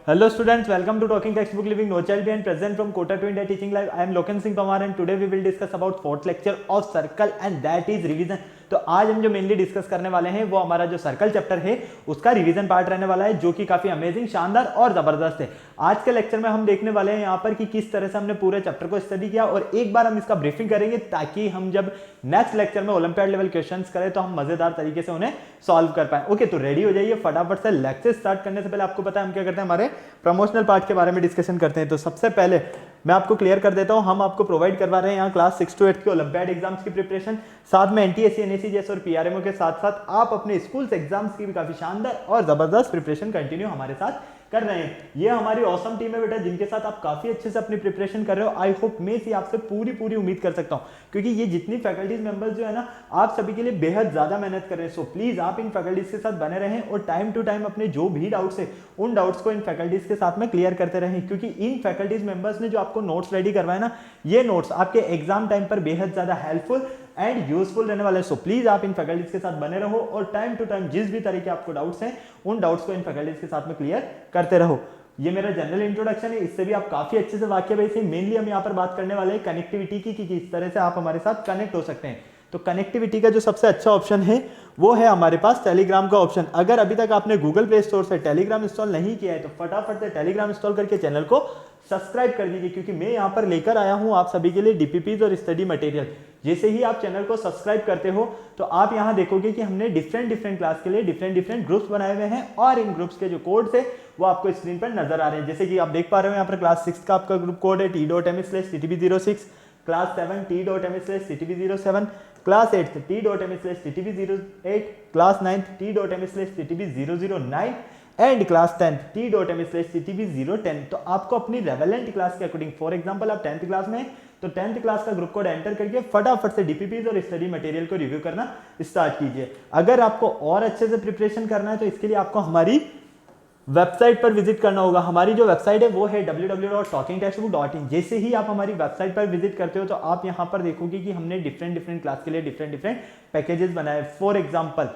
Hello students, welcome to Talking Textbook Living No Child Behind, present from Kota to India Teaching Live. I am Loken Singh Pamar and today we will discuss about fourth lecture of circle and that is revision. तो आज हम जो mainly discuss करने वाले हैं वो हमारा जो सर्कल चैप्टर है उसका रिवीजन पार्ट रहने वाला है, जो कि काफी अमेजिंग, शानदार और जबरदस्त है। आज के लेक्चर में हम देखने वाले हैं यहाँ पर कि किस तरह से हमने पूरे चैप्टर को स्टडी किया और एक बार हम इसका ब्रीफिंग करेंगे ताकि हम जब नेक्स्ट लेक्चर में ओलंपियाड लेवल क्वेश्चंस करें तो हम मजेदार तरीके से उन्हें सॉल्व कर पाए। ओके, तो रेडी हो जाइए फटाफट से। लेक्चर स्टार्ट करने से पहले आपको पता है हम क्या करते हैं, हमारे प्रमोशनल पार्ट के बारे में डिस्कशन करते हैं। तो सबसे पहले मैं आपको क्लियर कर देता हूं, हम आपको प्रोवाइड करवा रहे हैं यहाँ क्लास 6 to 8 के ओलंपियाड एग्जाम्स की प्रिपरेशन, साथ में एनटीएससी एनएससी जैसे और पीआरएमओ के साथ साथ आप अपने स्कूल्स एग्जाम्स की भी काफी शानदार और जबरदस्त प्रिपरेशन कंटिन्यू हमारे साथ कर रहे हैं। ये हमारी ऑसम टीम है बेटा, जिनके साथ आप काफी अच्छे से अपनी प्रिपरेशन कर रहे हो। आई होप मैं इसी आपसे पूरी उम्मीद कर सकता हूं, क्योंकि ये जितनी फैकल्टीज मेंबर्स जो है ना, आप सभी के लिए बेहद ज्यादा मेहनत कर रहे हैं। सो प्लीज आप इन फैकल्टीज के साथ बने रहें और टाइम टू टाइम अपने जो भी डाउट्स है उन डाउट्स को इन फैकल्टीज के साथ में क्लियर करते रहें, क्योंकि इन फैकल्टीज मेंबर्स ने जो आपको नोट्स रेडी करवाए ना, ये नोट्स आपके एग्जाम टाइम पर बेहद ज्यादा हेल्पफुल एंड यूजफुल रहने वाले। सो प्लीज आप इन फैकल्टीज के साथ बने रहो और टाइम टू टाइम जिस भी तरह के आपको डाउट्स हैं उन डाउट्स को इन फैकल्टीज के साथ में क्लियर करते रहो। ये मेरा जनरल इंट्रोडक्शन है, इससे भी आप काफी अच्छे से वाकिफ है। मेनली हम यहाँ पर बात करने वाले हैं कनेक्टिविटी की कि किस तरह से आप हमारे साथ कनेक्ट हो सकते हैं। तो कनेक्टिविटी का जो सबसे अच्छा ऑप्शन है वो है हमारे पास टेलीग्राम का ऑप्शन। अगर अभी तक आपने गूगल प्ले स्टोर से टेलीग्राम इंस्टॉल नहीं किया है तो फटाफट से टेलीग्राम इंस्टॉल करके चैनल को सब्सक्राइब कर दीजिए, क्योंकि मैं यहाँ पर लेकर आया हूँ आप सभी के लिए डीपीपीज और स्टडी मटेरियल। जैसे ही आप चैनल को सब्सक्राइब करते हो तो आप यहाँ देखोगे कि हमने डिफरेंट क्लास के लिए डिफरेंट ग्रुप्स बनाए हुए हैं और इन ग्रुप्स के जो कोड्स है वो आपको स्क्रीन पर नजर आ रहे हैं। जैसे कि आप देख पा रहे हो यहाँ पर क्लास 6 का आपका ग्रुप कोड है t.me/ttb06, class 7 t.me/ttb07, class 8 t.me/ttb08, class 9 t.me/ttb009 and class 10 t.me/ttb010। तो आपको अपनी रेवेलेंट क्लास के अकॉर्डिंग, फॉर एग्जांपल आप 10th क्लास में तो 10th क्लास का ग्रुप कोड एंटर करके फटाफट से डीपीपीज और स्टडी मटेरियल को रिव्यू करना स्टार्ट कीजिए। अगर आपको और अच्छे से प्रिपरेशन करना है तो इसके लिए आपको हमारी वेबसाइट पर विजिट करना होगा। हमारी जो वेबसाइट है वो है www.talkingtextbook.in। जैसे ही आप हमारी वेबसाइट पर विजिट करते हो तो आप यहाँ पर देखोगे कि हमने डिफरेंट क्लास के लिए डिफरेंट पैकेजेस बनाए। फॉर एग्जांपल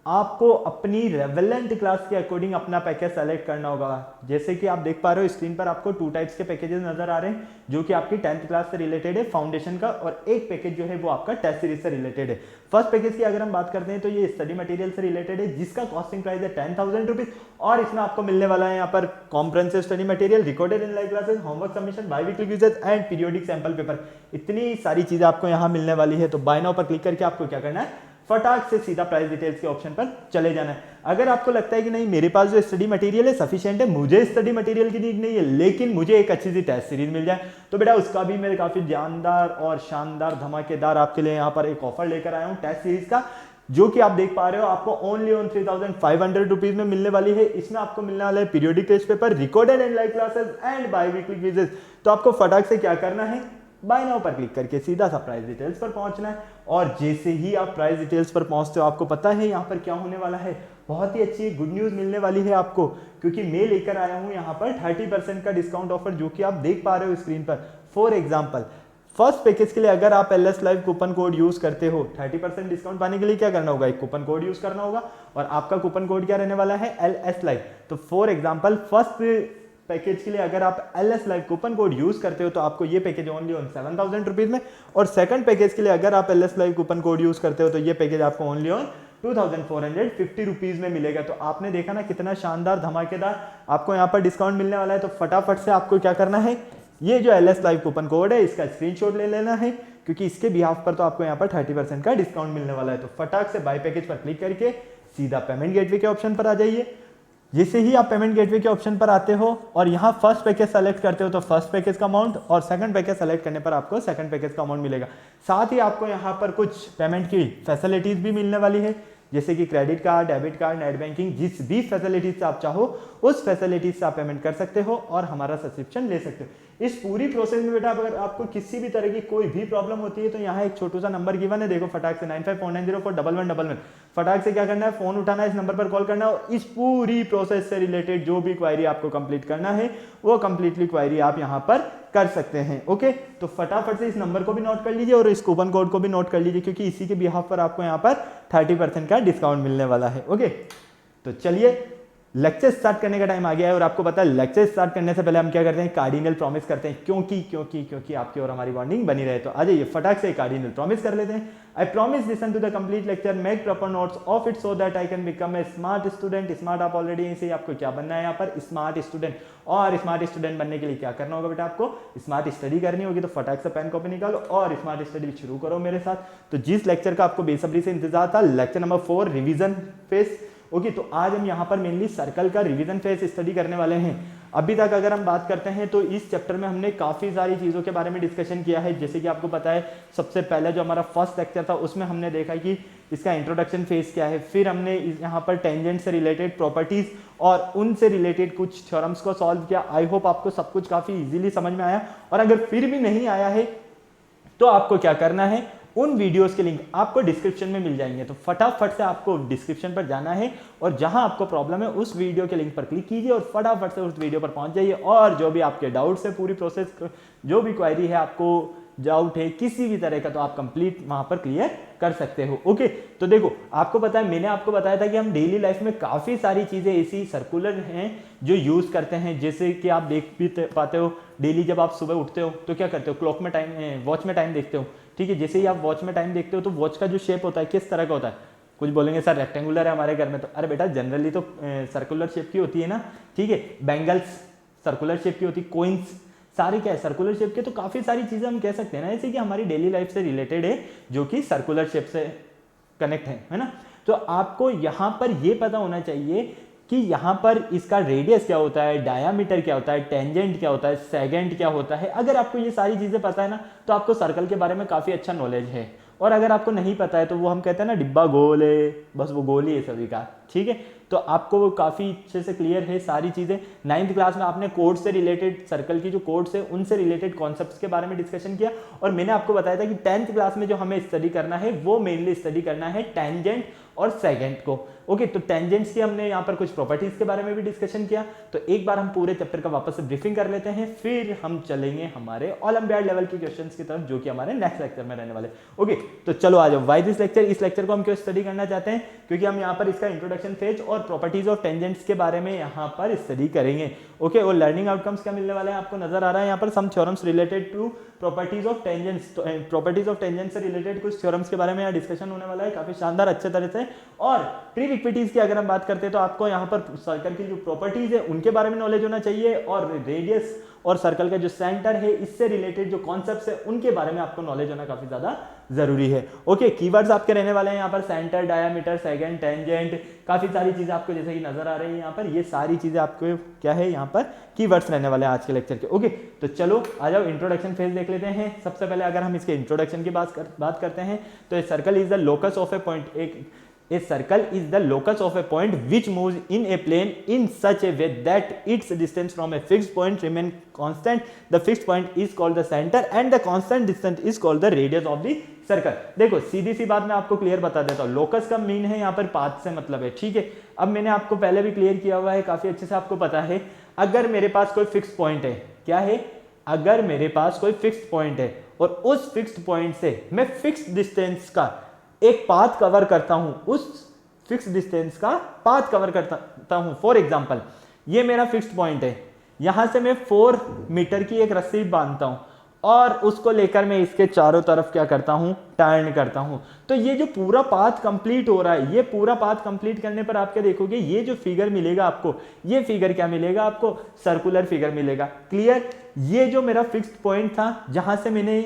आपको अपनी रेवेलेंट क्लास के अकॉर्डिंग अपना पैकेज सेलेक्ट करना होगा। जैसे कि आप देख पा रहे हो स्क्रीन पर आपको 2 टाइप्स के पैकेजेस नजर आ रहे हैं, जो कि आपकी 10th क्लास से रिलेटेड है फाउंडेशन का, और एक पैकेज जो है वो आपका टेस्ट सीरीज से रिलेटेड है। फर्स्ट पैकेज की अगर हम बात करते हैं तो ये स्टडी मटेरियल से रिलेटेड है, जिसका कॉस्टिंग प्राइस है 10,000 रुपीज और इसमें आपको मिलने वाला है यहाँ पर comprehensive study material, recorded in live classes, homework submission, by-weekly quizzes and periodic sample paper. इतनी सारी चीजें आपको यहाँ मिलने वाली है। तो बाय नाउ पर क्लिक करके आपको क्या करना है, फटाक से सीधा प्राइस डिटेल्स के ऑप्शन पर चले जाना है। अगर आपको लगता है कि नहीं मेरे पास जो स्टडी मटेरियल है सफिशिएंट है, मुझे स्टडी मटेरियल की नीड नहीं है, लेकिन मुझे एक अच्छी सी टेस्ट सीरीज मिल जाए, तो बेटा उसका भी मेरे काफी जानदार और शानदार धमाकेदार आपके लिए यहाँ पर एक ऑफर लेकर आया हूँ टेस्ट सीरीज का, जो कि आप देख पा रहे हो आपको ओनली ऑन 3,500 रुपीज में मिलने वाली है। इसमें आपको मिलने वाला है periodic test paper, recorded and live classes and biweekly quizzes. तो आपको फटाक से क्या करना है, बाय नाउ पर क्लिक करके सीधा सा प्राइस डिटेल्स पर पहुंचना है। और जैसे ही आप प्राइस डिटेल्स पर पहुंचते हो आपको पता है यहाँ पर क्या होने वाला है, बहुत ही अच्छी गुड न्यूज मिलने वाली है आपको, क्योंकि मैं लेकर आया हूं यहाँ पर 30% का डिस्काउंट ऑफर, जो कि आप देख पा रहे हो स्क्रीन पर। फॉर एग्जाम्पल फर्स्ट पैकेज के लिए अगर आप LS live coupon code use करते हो, 30% डिस्काउंट पाने के लिए क्या करना होगा, एक कूपन कोड यूज करना होगा और आपका कूपन कोड क्या रहने वाला है, LS लाइव। तो फॉर एग्जाम्पल फर्स्ट पैकेज के लिए अगर आप LS live coupon code use करते हो तो आपको ये पैकेज ओनली ऑन 7,000 रुपीज में, और सेकंड पैकेज के लिए अगर आप LS live coupon code use करते हो तो ये पैकेज आपको ओनली ऑन 2,450 रुपीज में मिलेगा। तो आपने देखा ना कितना शानदार धमाकेदार आपको यहाँ पर डिस्काउंट मिलने वाला है। तो फटाफट से आपको क्या करना है, ये जो LS लाइव कूपन कोड है इसका स्क्रीनशॉट ले लेना है, क्योंकि इसके बिहाफ पर तो आपको यहाँ पर 30% का डिस्काउंट मिलने वाला है। तो फटाक से बाय पैकेज पर क्लिक करके सीधा पेमेंट गेटवे के ऑप्शन पर आ जाइए। जैसे ही आप पेमेंट गेटवे के ऑप्शन पर आते हो और यहाँ फर्स्ट पैकेज सेलेक्ट करते हो तो फर्स्ट पैकेज का अमाउंट, और सेकंड पैकेज सेलेक्ट करने पर आपको सेकंड पैकेज का अमाउंट मिलेगा। साथ ही आपको यहाँ पर कुछ पेमेंट की फैसिलिटीज भी मिलने वाली है, जैसे कि credit card, debit card, net banking, जिस भी फैसिलिटीज से आप चाहो उस फैसिलिटीज से आप पेमेंट कर सकते हो और हमारा सब्सक्रिप्शन ले सकते हो। इस पूरी प्रोसेस में बेटा अगर आपको किसी भी तरह की कोई भी प्रॉब्लम होती है तो यहाँ एक छोटू सा नंबर गिवन है, देखो फटाक से 9549041111। फटाक से क्या करना है, फोन उठाना है, इस नंबर पर कॉल करना है और इस पूरी प्रोसेस से रिलेटेड जो भी क्वायरी आपको कंप्लीट करना है वो कंप्लीटली क्वायरी आप यहाँ पर कर सकते हैं। ओके, तो फटाफट से इस नंबर को भी नोट कर लीजिए और इस कूपन कोड को भी नोट कर लीजिए, क्योंकि इसी के बिहाफ पर आपको यहाँ पर 30% का डिस्काउंट मिलने वाला है। ओके, तो चलिए लेक्चर स्टार्ट करने का टाइम आ गया है और आपको पता है लेक्चर स्टार्ट करने से पहले हम क्या करते हैं, कार्डिनल प्रॉमिस करते हैं, क्योंकि आपकी और हमारी बॉन्डिंग बनी रहे। तो आ जाइए फटाक से कार्डिनल प्रॉमिस कर लेते हैं। I promise listen to the complete lecture, make proper notes of it so that I can become a smart student. Smart आप ऑलरेडी इसे आपको क्या बनना है यहाँ पर, स्मार्ट स्टूडेंट। और स्मार्ट स्टूडेंट बनने के लिए क्या करना होगा बेटा, आपको स्मार्ट स्टडी करनी होगी। तो फटाक से पेन कॉपी निकालो और स्मार्ट स्टडी शुरू करो मेरे साथ। तो जिस लेक्चर का आपको बेसब्री से इंतजार था, lecture number 4 revision phase. Okay, तो आज हम यहाँ पर मेनली सर्कल का रिवीजन फेज स्टडी करने वाले हैं। अभी तक अगर हम बात करते हैं तो इस चैप्टर में हमने काफ़ी सारी चीज़ों के बारे में डिस्कशन किया है। जैसे कि आपको पता है सबसे पहले जो हमारा फर्स्ट लेक्चर था उसमें हमने देखा कि इसका इंट्रोडक्शन फेज क्या है। फिर हमने यहाँ पर टेंजेंट से रिलेटेड प्रॉपर्टीज़ और उनसे रिलेटेड कुछ थ्योरम्स को सॉल्व किया। आई होप आपको सब कुछ काफ़ी ईजिली समझ में आया। और अगर फिर भी नहीं आया है तो आपको क्या करना है, उन वीडियोस के लिंक आपको डिस्क्रिप्शन में मिल जाएंगे। तो फटाफट से आपको डिस्क्रिप्शन पर जाना है और जहां आपको प्रॉब्लम है उस वीडियो के लिंक पर क्लिक कीजिए और फटाफट से उस वीडियो पर पहुंच जाइए। और जो भी आपके डाउट्स है, पूरी प्रोसेस, जो भी क्वेरी है, आपको डाउट है किसी भी तरह का, तो आप कंप्लीट वहां पर क्लियर कर सकते हो। ओके, तो देखो आपको पता है, मैंने आपको बताया था कि हम डेली लाइफ में काफ़ी सारी चीज़ें ऐसी सर्कुलर हैं जो यूज़ करते हैं। जैसे कि आप देख भी पाते हो, डेली जब आप सुबह उठते हो तो क्या करते हो, क्लॉक में टाइम, वॉच में टाइम देखते हो। ठीक है, जैसे ही आप वॉच में टाइम देखते हो तो वॉच का जो शेप होता है किस तरह का होता है। कुछ बोलेंगे सर रेक्टेंगुलर है हमारे घर में, तो अरे बेटा जनरली तो सर्कुलर शेप की होती है ना। ठीक है, बैंगल्स सर्कुलर शेप की होती है, कोइंस सारे क्या है सर्कुलर शेप के। तो काफ़ी सारी चीज़ें हम कह सकते हैं ना ऐसे कि हमारी डेली लाइफ से रिलेटेड है, जो कि सर्कुलर शेप से कनेक्ट है ना। तो आपको यहाँ पर ये पता होना चाहिए कि यहाँ पर इसका रेडियस क्या होता है, डायामीटर क्या होता है, टेंजेंट क्या होता है, सेगेंट क्या होता है। अगर आपको ये सारी चीज़ें पता है ना तो आपको सर्कल के बारे में काफ़ी अच्छा नॉलेज है। और अगर आपको नहीं पता है तो वो हम कहते हैं ना डिब्बा गोल है, बस वो गोल ही है सभी का। ठीक है, तो आपको वो काफ़ी अच्छे से क्लियर है सारी चीज़ें। 9th क्लास में आपने कोड से रिलेटेड, सर्कल की जो कोड्स है उनसे रिलेटेड कॉन्सेप्ट्स के बारे में डिस्कशन किया। और मैंने आपको बताया था कि 10th क्लास में जो हमें स्टडी करना है वो मेनली स्टडी करना है टेंजेंट और सेगेंट को। ओके, तो टेंजेंट्स की हमने यहाँ पर कुछ प्रॉपर्टीज के बारे में भी डिस्कशन किया। तो एक बार हम पूरे चैप्टर का वापस से ब्रीफिंग कर लेते हैं, फिर हम चलेंगे हमारे ओलंपियाड लेवल के क्वेश्चंस की तरफ, जो कि हमारे नेक्स्ट लेक्चर में रहने वाले। ओके, तो चलो आ जाओ। व्हाई दिस लेक्चर, इस लेक्चर को हम क्यों स्टडी करना चाहते हैं, क्योंकि हम यहाँ पर इसका इंट्रोडक्शन फेज और प्रॉपर्टीज ऑफ टेंजेंट्स के बारे में यहाँ पर स्टडी करेंगे। ओके, और लर्निंग आउटकम्स क्या मिलने वाले हैं आपको नजर आ रहा है यहाँ पर, some theorems related to properties of tangents. Properties of tangents से रिलेटेड कुछ थ्योरम्स के बारे में यहाँ डिस्कशन होने वाला है, काफी शानदार अच्छे तरह से। और प्रीरिक्विटीज की अगर हम बात करते हैं तो आपको यहाँ पर सर्कल की जो प्रॉपर्टीज है उनके बारे में नॉलेज होना चाहिए, और रेडियस और सर्कल का जो सेंटर है इससे रिलेटेड जो कॉन्सेप्ट्स है उनके बारे में आपको नॉलेज होना काफी ज्यादा जरूरी है। ओके, कीवर्ड्स आपके रहने वाले हैं यहाँ पर, सेंटर, डायामीटर, सेगेंट, टेंजेंट, काफी सारी चीजें आपको जैसे कि नजर आ रही है यहाँ पर। ये सारी चीजें आपको क्या है यहाँ पर कीवर्ड्स रहने वाले हैं आज के लेक्चर के। ओके, तो चलो आ जाओ इंट्रोडक्शन फेज देख लेते हैं। सबसे पहले अगर हम इसके इंट्रोडक्शन की बात करते हैं तो ए circle is the locus of a point. A circle is the locus of a point which moves in a plane in such a way that its distance from a fixed point remain constant. The fixed point is called the center and the constant distance is called the radius of the circle. देखो सीधी सी बात मैं आपको clear बता देता हूँ। Locus का mean है यहाँ पर पाथ से मतलब है। ठीक है, अब मैंने आपको पहले भी क्लियर किया हुआ है, काफी अच्छे से आपको पता है। अगर मेरे पास कोई फिक्स पॉइंट है, क्या है, अगर मेरे पास कोई फिक्स पॉइंट है और उस फिक्स्ड पॉइंट से मैं फिक्स डिस्टेंस का एक पाथ कवर करता हूं, उस फिक्स डिस्टेंस का पाथ कवर करता हूं। फॉर एग्जांपल ये मेरा फिक्स्ड पॉइंट है, यहां से मैं 4 मीटर की एक रस्सी बांधता हूं और उसको लेकर मैं इसके चारों तरफ क्या करता हूं, टर्न करता हूं। तो ये जो पूरा पाथ कंप्लीट हो रहा है, ये पूरा पाथ कंप्लीट करने पर आप क्या देखोगे, ये जो फिगर मिलेगा आपको, ये फिगर क्या मिलेगा आपको, सर्कुलर फिगर मिलेगा। क्लियर, ये जो मेरा फिक्स्ड पॉइंट था जहां से मैंने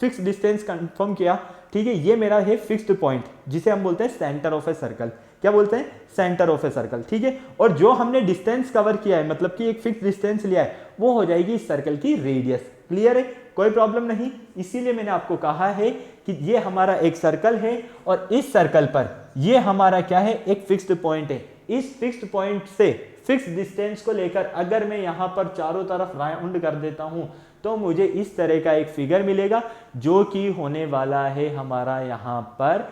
फिक्स डिस्टेंस कंफर्म किया, ठीक है, ये मेरा है फिक्स्ड पॉइंट जिसे हम बोलते हैं सेंटर ऑफ ए सर्कल। क्या बोलते हैं, सेंटर ऑफ ए सर्कल। ठीक है, और जो हमने डिस्टेंस कवर किया है, मतलब कि एक फिक्स डिस्टेंस लिया है, वो हो जाएगी इस सर्कल की रेडियस। क्लियर है, कोई प्रॉब्लम नहीं। इसीलिए मैंने आपको कहा है कि ये हमारा एक सर्कल है और इस सर्कल पर ये हमारा क्या है, एक फिक्स्ड पॉइंट है। इस फिक्स्ड पॉइंट से फिक्स डिस्टेंस को लेकर अगर मैं यहां पर चारों तरफ राउंड कर देता हूं तो मुझे इस तरह का एक फिगर मिलेगा जो कि होने वाला है हमारा यहां पर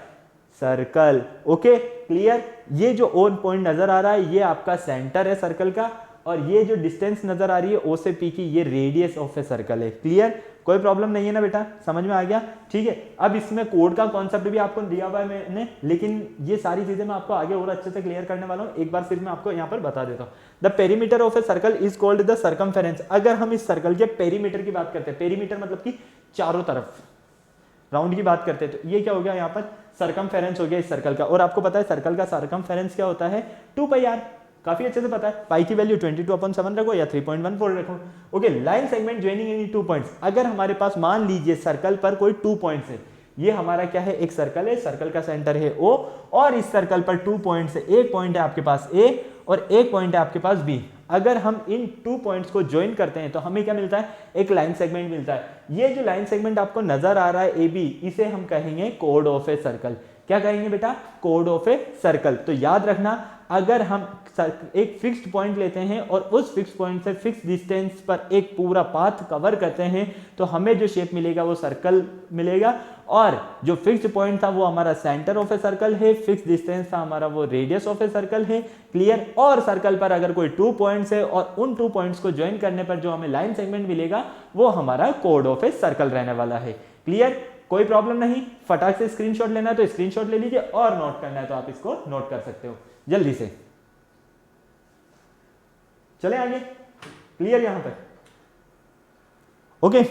सर्कल। Okay, clear. ये जो ऑन पॉइंट नजर आ रहा है ये आपका सेंटर है सर्कल का, और ये जो डिस्टेंस नजर आ रही है ओ से पी की, ये रेडियस ऑफ ए सर्कल है। क्लियर, कोई प्रॉब्लम नहीं है ना बेटा, समझ में आ गया? ठीक है, अब इसमें कोड का कॉन्सेप्ट भी आपको दिया हुआ है मैंने, लेकिन ये सारी चीजें मैं आपको आगे और अच्छे से क्लियर करने वाला हूँ। एक बार फिर मैं आपको यहाँ पर बता देता हूँ। The perimeter of a circle is called the circumference. अगर हम इस सर्कल के पेरीमीटर की बात करते हैं, पेरीमीटर मतलब कि चारों तरफ राउंड की बात करते हैं, तो ये क्या हो गया यहाँ पर सर्कमफेरेंस हो गया इस सर्कल का। और आपको पता है सर्कल का सर्कमफेरेंस क्या होता है, 2πr, काफी अच्छे से पता है। पाई की वैल्यू 22/7 रखो या 3.14 रखो। Okay, line segment joining any 2 points. अगर हमारे पास मान लीजिए सर्कल पर कोई 2 पॉइंट्स है, ये हमारा क्या है, एक सर्कल है, सर्कल का सेंटर है O, और इस सर्कल पर 2 पॉइंट्स है, एक पॉइंट है आपके पास A और एक पॉइंट है आपके पास B। अगर हम इन 2 पॉइंट्स को ज्वाइन करते हैं तो हमें क्या मिलता है, एक लाइन सेगमेंट मिलता है। ये जो लाइन सेगमेंट आपको नजर आ रहा है AB, इसे हम कहेंगे कोड ऑफ ए सर्कल। क्या कहेंगे बेटा, कोड ऑफ ए सर्कल। तो याद रखना, अगर हम एक फिक्स्ड पॉइंट लेते हैं और उस फिक्स्ड पॉइंट से फिक्स डिस्टेंस पर एक पूरा पाथ कवर करते हैं तो हमें जो शेप मिलेगा वो सर्कल मिलेगा। और जो फिक्स्ड पॉइंट था वो हमारा सेंटर ऑफ ए सर्कल है, फिक्स डिस्टेंस था हमारा वो रेडियस ऑफ ए सर्कल है। क्लियर? और सर्कल पर अगर कोई 2 पॉइंट्स है और उन 2 पॉइंट्स को ज्वाइन करने पर जो हमें लाइन सेगमेंट मिलेगा वो हमारा कोड ऑफ ए सर्कल रहने वाला है। क्लियर? कोई प्रॉब्लम नहीं। फटाक से स्क्रीनशॉट लेना है तो स्क्रीनशॉट ले लीजिए, और नोट करना है तो आप इसको नोट कर सकते हो जल्दी से। चले आगे, क्लियर यहां पर? ओके,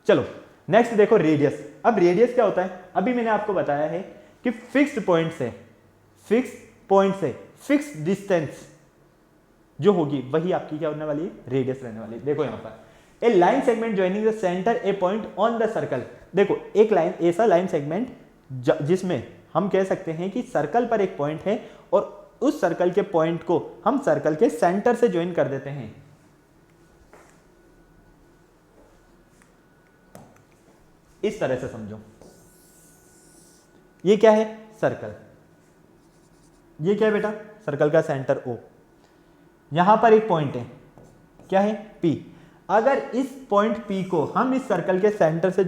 चलो नेक्स्ट देखो रेडियस। अब रेडियस क्या होता है, अभी मैंने आपको बताया है कि फिक्स्ड पॉइंट से फिक्स डिस्टेंस जो होगी वही आपकी क्या होने वाली है, रेडियस रहने वाली है। देखो यहां पर a line segment joining the centre a point on the circle. देखो एक लाइन, ऐसा लाइन सेगमेंट जिसमें हम कह सकते हैं कि सर्कल पर एक पॉइंट है और उस सर्कल के पॉइंट को हम सर्कल के सेंटर से ज्वाइन कर देते हैं। इस तरह से समझो, ये क्या है, सर्कल। ये क्या है बेटा, सर्कल का सेंटर O। यहां पर एक पॉइंट है, क्या है, P। अगर इस पॉइंट P को हम इस सर्कल के सेंटर से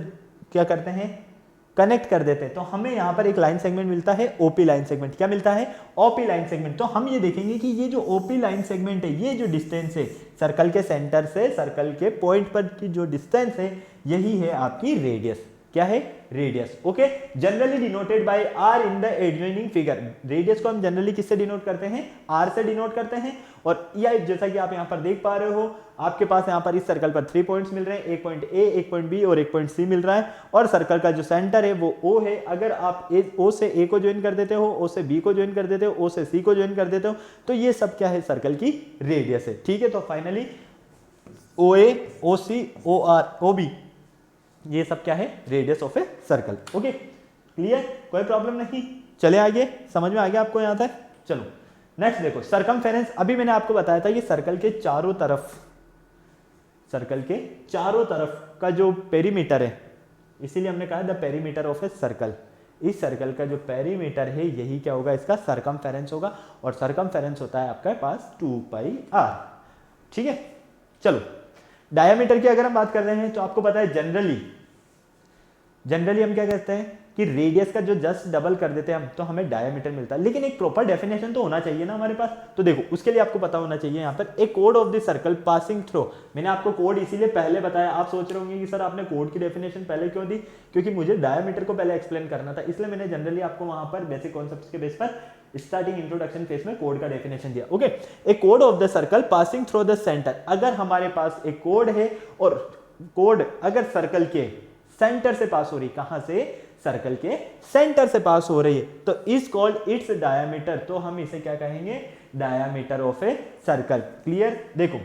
क्या करते हैं, कनेक्ट कर देते हैं, तो हमें यहां पर एक लाइन सेगमेंट मिलता है, OP लाइन सेगमेंट। क्या मिलता है, OP लाइन सेगमेंट। तो हम ये देखेंगे कि ये जो OP लाइन सेगमेंट है, ये जो डिस्टेंस है सर्कल के सेंटर से सर्कल के पॉइंट पर की जो डिस्टेंस है, यही है आपकी रेडियस। क्या है, radius. Okay, generally denoted by R in the adjoining figure. Radius को हम जनरली किससे डिनोट करते हैं, R से डिनोट करते हैं। और यह जैसा कि आप यहां पर देख पा रहे हो, आपके पास यहां पर इस सर्कल पर 3 पॉइंट्स मिल रहे हैं, एक पॉइंट A, एक पॉइंट B और एक पॉइंट C मिल रहा है। और सर्कल का जो सेंटर है वो O है। अगर आप O से A को ज्वाइन कर देते हो, O से B को ज्वाइन कर देते हो, O से C को ज्वाइन कर देते हो, तो ये सब क्या है, सर्कल की रेडियस है। ठीक है, तो finally OA, OC, OR, OB, ये सब क्या है, radius of a circle. Okay, clear? कोई प्रॉब्लम नहीं। चले आगे, समझ में आ गया आपको यहां तक? चलो नेक्स्ट देखो सर्कमफेरेंस। अभी मैंने आपको बताया था कि सर्कल के चारों तरफ का जो पेरीमीटर है, इसीलिए हमने कहा the perimeter of a circle. इस सर्कल का जो पेरीमीटर है यही क्या होगा, इसका सर्कमफेरेंस होगा। और सर्कमफेरेंस होता है आपके पास 2πr। ठीक है, चलो डायमीटर की अगर हम बात कर रहे हैं तो आपको पता है जनरली हम क्या कहते हैं कि रेडियस का जो जस्ट डबल कर देते हैं हम, तो हमें डायमीटर मिलता है। लेकिन एक प्रॉपर डेफिनेशन तो होना चाहिए ना हमारे पास। तो देखो उसके लिए आपको पता होना चाहिए यहाँ पर एक code of the circle passing through. मैंने आपको कोड इसीलिए पहले बताया। आप सोच रहे होंगे कि सर आपने कोड की डेफिनेशन पहले क्यों दी, क्योंकि मुझे डायमीटर को पहले एक्सप्लेन करना था, इसलिए मैंने जनरली आपको वहां पर बेसिक कॉन्सेप्ट्स के बेस पर स्टार्टिंग इंट्रोडक्शन फेज में कोड का डेफिनेशन दिया। ओके, ए कोड of the circle passing through the centre. अगर हमारे पास एक कोड है और कोड अगर सर्कल के सेंटर से पास हो रही, कहां से, सर्कल के सेंटर से पास हो रही है, तो इज कॉल्ड इट्स डायमीटर। तो हम इसे क्या कहेंगे, diameter of a circle. Clear? देखो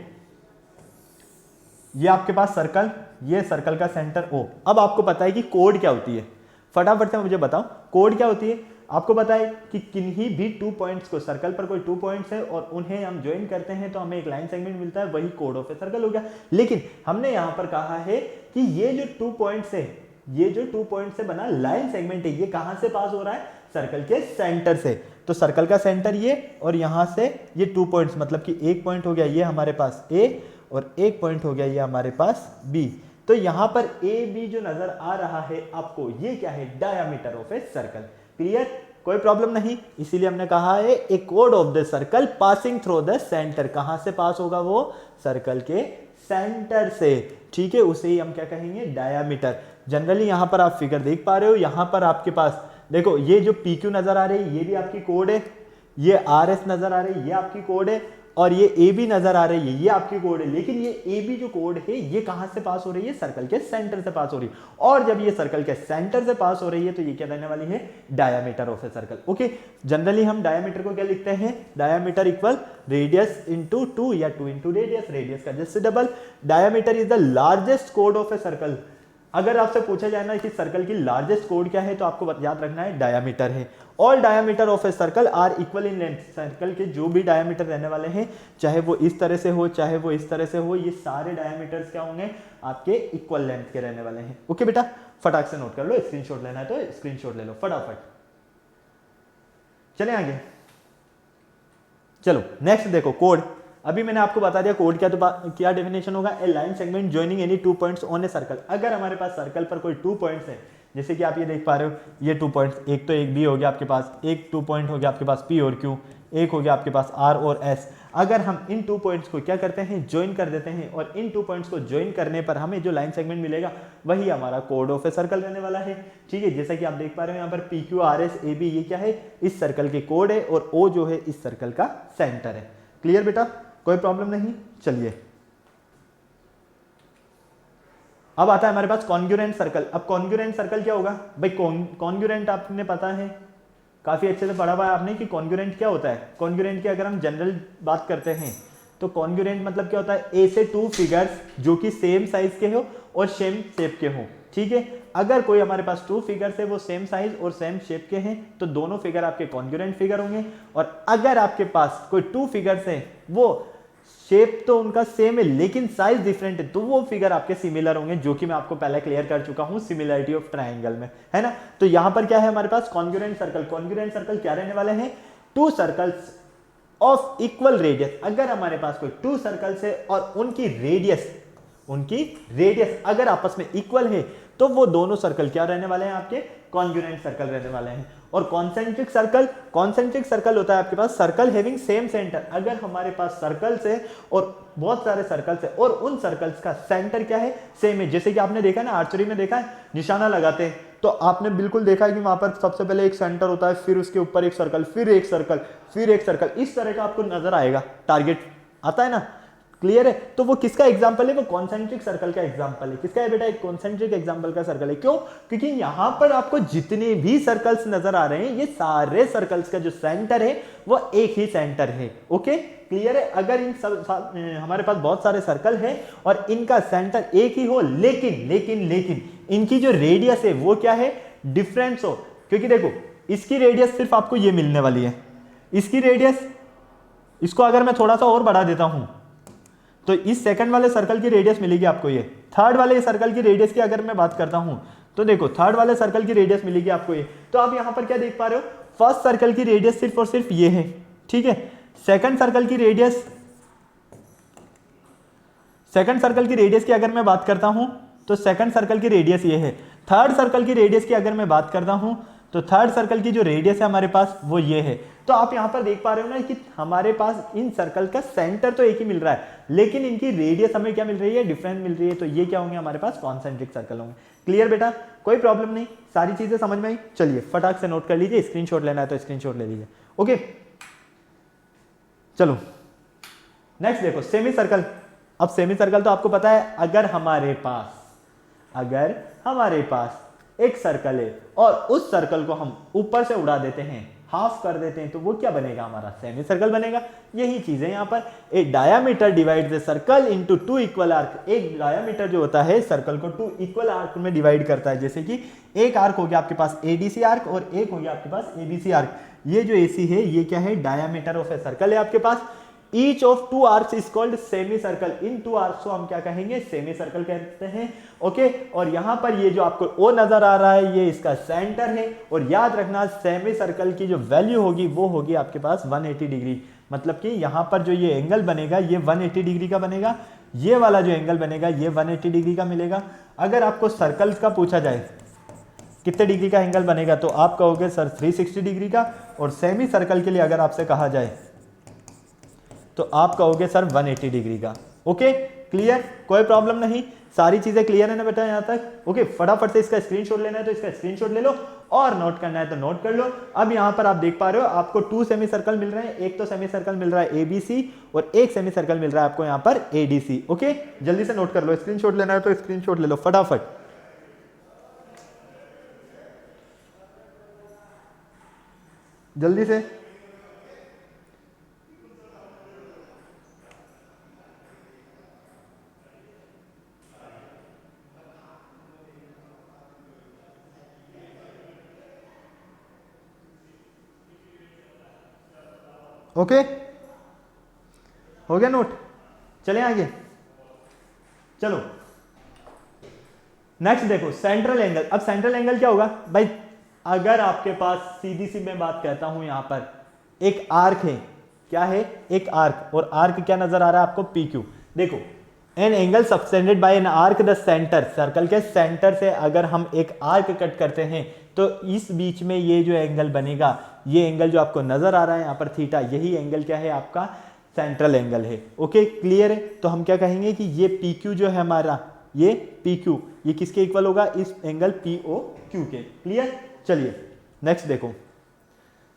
ये आपके पास सर्कल, ये सर्कल का सेंटर O। अब आपको पता है कि कोड क्या होती है, फटाफट से मुझे बताओ कोड क्या होती है। आपको पता है कि किन्हीं भी 2 पॉइंट्स को, सर्कल पर कोई 2 पॉइंट्स है और उन्हें हम ज्वाइन करते हैं तो हमें एक लाइन सेगमेंट मिलता है, वही कोड ऑफ ए सर्कल हो गया। लेकिन हमने यहां पर कहा है कि ये जो 2 पॉइंट्स है, ये जो 2 पॉइंट से बना लाइन सेगमेंट है, ये कहां से पास हो रहा है, सर्कल के सेंटर से। तो सर्कल का सेंटर ये, और यहां से ये 2 पॉइंट्स, मतलब कि एक पॉइंट हो गया ये हमारे पास A और एक पॉइंट हो गया ये हमारे पास B। तो यहां पर AB जो नजर आ रहा है आपको, ये क्या है, diameter of a circle. Clear? कोई प्रॉब्लम नहीं, इसीलिए हमने कहा है ए कोड of the circle passing through the centre. कहां से पास होगा वो? सर्कल के सेंटर से, ठीक है, उसे ही हम क्या कहेंगे? डायामीटर। जनरली यहां पर आप फिगर देख पा रहे हो, यहां पर आपके पास देखो ये जो PQ नजर आ रही है ये भी आपकी कोड है, ये RS नजर आ रही है ये आपकी कोड है, और ये AB नजर आ रही है ये आपकी कोड है। लेकिन ये AB जो कोड है ये कहां से पास हो रही है? सर्कल के सेंटर से पास हो रही है। और जब ये सर्कल के सेंटर से पास हो रही है तो ये क्या रहने वाली है? Diameter of a circle. Okay, generally हम डायामीटर को क्या लिखते हैं? डायामीटर इक्वल रेडियस इंटू 2 या 2 इंटू रेडियस, रेडियस का just double. Diameter is the largest code of a circle. अगर आपसे पूछा जाए ना कि सर्कल की लार्जेस्ट कोड क्या है तो आपको याद रखना है डायामीटर है। All diameter of a circle are equal in length. Circle के जो भी डायामीटर रहने वाले हैं, चाहे वो इस तरह से हो चाहे वो इस तरह से हो, ये सारे डायामीटर्स क्या होंगे? आपके इक्वल लेंथ के रहने वाले हैं। ओके बेटा, फटाक से नोट कर लो, स्क्रीनशॉट लेना है तो स्क्रीनशॉट ले लो फटाफट। चले आगे, चलो नेक्स्ट देखो कोड। अभी मैंने आपको बता दिया कोड क्या, तो क्या डेफिनेशन होगा? A line segment joining any 2 points on a circle. अगर हमारे पास सर्कल पर कोई 2 पॉइंट्स है, जैसे कि आप ये देख पा रहे हो, ये 2 पॉइंट्स, एक तो एक B हो गया आपके पास, एक 2 पॉइंट हो गया आपके पास P और Q, एक हो गया आपके पास R और S। अगर हम इन 2 पॉइंट्स को क्या करते हैं? ज्वाइन कर देते हैं, और इन 2 पॉइंट्स को ज्वाइन करने पर हमें जो लाइन सेगमेंट मिलेगा वही हमारा कोड ऑफ ए सर्कल रहने वाला है। ठीक है, जैसा कि आप देख पा रहे हो यहाँ पर PQ RS AB ये क्या है? इस सर्कल के कोड है, और O जो है इस सर्कल का सेंटर है। क्लियर बेटा, कोई प्रॉब्लम नहीं। चलिए अब आता है हमारे पास कॉन्ग्रुएंट सर्कल। अब कॉन्ग्रुएंट सर्कल क्या होगा भाई? कॉन्ग्रुएंट आपने पता है, काफी अच्छे से पढ़ा हुआ है आपने कि कॉन्ग्रुएंट क्या होता है। कॉन्ग्रुएंट की अगर हम जनरल बात करते हैं तो कॉन्ग्रुएंट मतलब क्या होता है? ए से 2 फिगर्स जो कि सेम साइज के हो और सेम शेप के हो। ठीक है, अगर कोई हमारे पास 2 फिगर्स है वो सेम साइज और सेम शेप के हैं तो दोनों फिगर आपके कॉन्ग्रुएंट फिगर होंगे। और अगर आपके पास कोई 2 फिगर्स है वो शेप तो उनका सेम है लेकिन साइज डिफरेंट है, तो वो फिगर आपके सिमिलर होंगे, जो कि मैं आपको पहले क्लियर कर चुका हूं सिमिलरिटी ऑफ ट्रायंगल में, है ना। तो यहां पर क्या है हमारे पास? Congruent circle. कॉन्ग्रुएंट सर्कल क्या रहने वाले हैं? 2 सर्कल्स ऑफ इक्वल रेडियस। अगर हमारे पास कोई 2 सर्कल्स है और उनकी रेडियस अगर आपस में इक्वल है तो वो दोनों सर्कल क्या रहने वाले हैं? आपके कॉन्ग्रुएंट सर्कल रहने वाले हैं। और कॉन्सेंट्रिक सर्कल होता है आपके पास सर्कल हैविंग सेम सेंटर। अगर हमारे पास सर्कल्स है और बहुत सारे सर्कल्स है और उन सर्कल्स का सेंटर क्या है? सेम है। जैसे कि आपने देखा ना, आर्चरी में देखा है, निशाना लगाते हैं तो आपने बिल्कुल देखा है कि वहां पर सबसे पहले एक सेंटर होता है, फिर उसके ऊपर एक सर्कल, फिर एक सर्कल, फिर एक सर्कल, इस तरह का आपको नजर आएगा, टारगेट आता है ना। क्लियर है? तो वो किसका एग्जांपल है? वो कॉन्सेंट्रिक सर्कल का एग्जांपल है। किसका है बेटा? एक कॉन्सेंट्रिक एग्जांपल का सर्कल है। क्यों? क्योंकि यहां पर आपको जितने भी सर्कल्स नजर आ रहे हैं ये सारे सर्कल्स का जो सेंटर है वो एक ही सेंटर है। ओके, क्लियर है? अगर इन सब हमारे पास बहुत सारे सर्कल है और इनका सेंटर एक ही हो, लेकिन इनकी जो रेडियस है वो क्या है? डिफरेंस हो। क्योंकि देखो इसकी रेडियस सिर्फ आपको ये मिलने वाली है, इसकी रेडियस, इसको अगर मैं थोड़ा सा और बढ़ा देता हूं तो इस सेकंड वाले सर्कल की रेडियस मिलेगी आपको ये। थर्ड वाले सर्कल की रेडियस की अगर मैं बात करता हूं तो देखो थर्ड वाले सर्कल की रेडियस मिलेगी आपको ये। तो आप यहां पर क्या देख पा रहे हो? फर्स्ट सर्कल की रेडियस सिर्फ और सिर्फ ये है। ठीक है, सेकंड सर्कल की रेडियस की अगर मैं बात करता हूं तो सेकंड सर्कल की रेडियस ये है। थर्ड सर्कल की रेडियस की अगर मैं बात करता हूं तो थर्ड सर्कल की जो रेडियस है हमारे पास वो ये है। तो आप यहां पर देख पा रहे हो ना कि हमारे पास इन सर्कल का सेंटर तो एक ही मिल रहा है लेकिन इनकी रेडियस हमें क्या मिल रही है? डिफरेंट मिल रही है। तो ये क्या होंगे? हमारे पास कॉन्सेंट्रिक सर्कल होंगे। क्लियर बेटा, कोई प्रॉब्लम नहीं, सारी चीजें समझ में आई। चलिए फटाक से नोट कर लीजिए, स्क्रीनशॉट लेना है तो स्क्रीनशॉट ले लीजिए। ओके, चलो नेक्स्ट देखो सेमी सर्कल। अब सेमी सर्कल तो आपको पता है, अगर हमारे पास एक सर्कल है और उस सर्कल को हम ऊपर से उड़ा देते हैं, हाफ कर देते हैं, तो वो क्या बनेगा? हमारा सेमी सर्कल बनेगा। यही चीज है यहाँ पर। A diameter divide the circle into 2 equal arc. एक डायामीटर जो होता है सर्कल को 2 इक्वल आर्क में डिवाइड करता है। जैसे कि एक आर्क हो गया आपके पास एडीसी आर्क और एक हो गया आपके पास एबीसी आर्क। ये जो एसी है ये क्या है? डायामीटर ऑफ ए सर्कल है आपके पास। Each of 2 arcs is called semi circle. इन 2 आर्क्स को हम क्या कहेंगे? सेमी सर्कल कहते हैं। ओके, और यहां पर ये जो आपको ओ नजर आ रहा है ये इसका सेंटर है। और याद रखना सेमी सर्कल की जो वैल्यू होगी वो होगी आपके पास 180 डिग्री। मतलब कि यहां पर जो ये एंगल बनेगा ये 180 डिग्री का बनेगा, ये वाला जो एंगल बनेगा ये 180 डिग्री का मिलेगा। अगर आपको सर्कल्स का पूछा जाए कितने डिग्री का एंगल बनेगा, तो आप कहोगे सर 360 डिग्री का, और सेमी सर्कल के लिए अगर आपसे कहा जाए तो आप कहोगे सर 180 डिग्री का। ओके क्लियर, कोई प्रॉब्लम नहीं, सारी चीजें क्लियर है ना बेटा यहाँ तक। ओके फटाफट से इसका स्क्रीनशॉट लेना है तो इसका स्क्रीनशॉट ले लो, और नोट करना है तो नोट कर लो। अब यहाँ पर आप देख पा रहे हो आपको 2 सेमी सर्कल मिल रहे हैं, एक तो सेमी सर्कल मिल रहा है एबीसी और एक सेमी सर्कल मिल रहा है आपको यहाँ पर एडीसी। ओके जल्दी से नोट कर लो, स्क्रीनशॉट लेना है तो स्क्रीनशॉट ले लो फटाफट, जल्दी से। ओके हो गया नोट, चले आगे। चलो नेक्स्ट देखो सेंट्रल एंगल। अब सेंट्रल एंगल क्या होगा भाई, अगर आपके पास सीधी सी मैं बात कहता हूं यहां पर एक आर्क है, क्या है एक आर्क, और आर्क क्या नजर आ रहा है आपको PQ। देखो an angle subtended bye an arc the centre, circle के सेंटर से अगर हम एक आर्क कट करते हैं तो इस बीच में ये जो एंगल बनेगा, ये एंगल जो आपको नजर आ रहा है यहाँ पर थीटा, यही एंगल क्या है आपका सेंट्रल एंगल है। ओके क्लियर है, तो हम क्या कहेंगे कि ये PQ जो है हमारा, ये PQ ये किसके इक्वल होगा, इस एंगल POQ के। क्लियर, चलिए नेक्स्ट देखो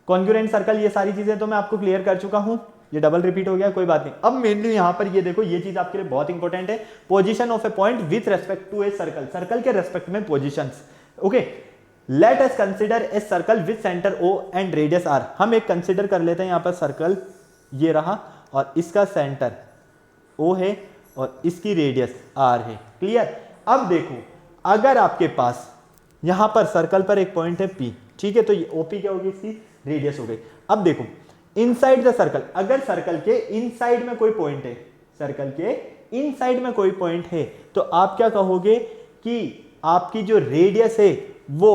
कॉन्ग्रुएंट सर्कल, ये सारी चीजें तो मैं आपको क्लियर कर चुका हूं, ये डबल रिपीट हो गया कोई बात नहीं। अब मेनली यहां पर ये देखो, ये चीज आपके लिए बहुत इंपॉर्टेंट है, position of a point with respect to a circle, circle के रेस्पेक्ट में positions. Okay let us consider a circle with centre O and radius R। हम एक कंसीडर कर लेते हैं यहां पर सर्कल ये रहा और इसका सेंटर O है और इसकी रेडियस R है। क्लियर, अब देखो अगर आपके पास यहां पर सर्कल पर एक पॉइंट है P, ठीक है, तो ये OP क्या होगी, इसकी रेडियस हो गई। अब देखो इनसाइड द सर्कल, अगर सर्कल के इनसाइड में कोई पॉइंट है, सर्कल के इनसाइड में कोई पॉइंट है, तो आप क्या कहोगे कि आपकी जो रेडियस है वो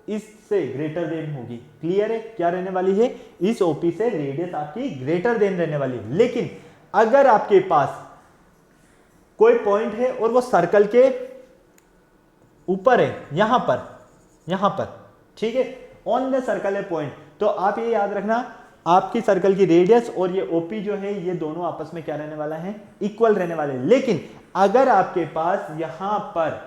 इससे ग्रेटर देन होगी। क्लियर है, क्या रहने वाली है, इस OP से रेडियस आपकी ग्रेटर देन रहने वाली है। लेकिन अगर आपके पास कोई पॉइंट है और वो सर्कल के ऊपर है, यहां पर, ठीक है, ऑन द सर्कल है पॉइंट, तो आप ये याद रखना आपकी सर्कल की रेडियस और ये OP जो है ये दोनों आपस में क्या रहने वाला है, इक्वल रहने वाले। लेकिन अगर आपके पास यहां पर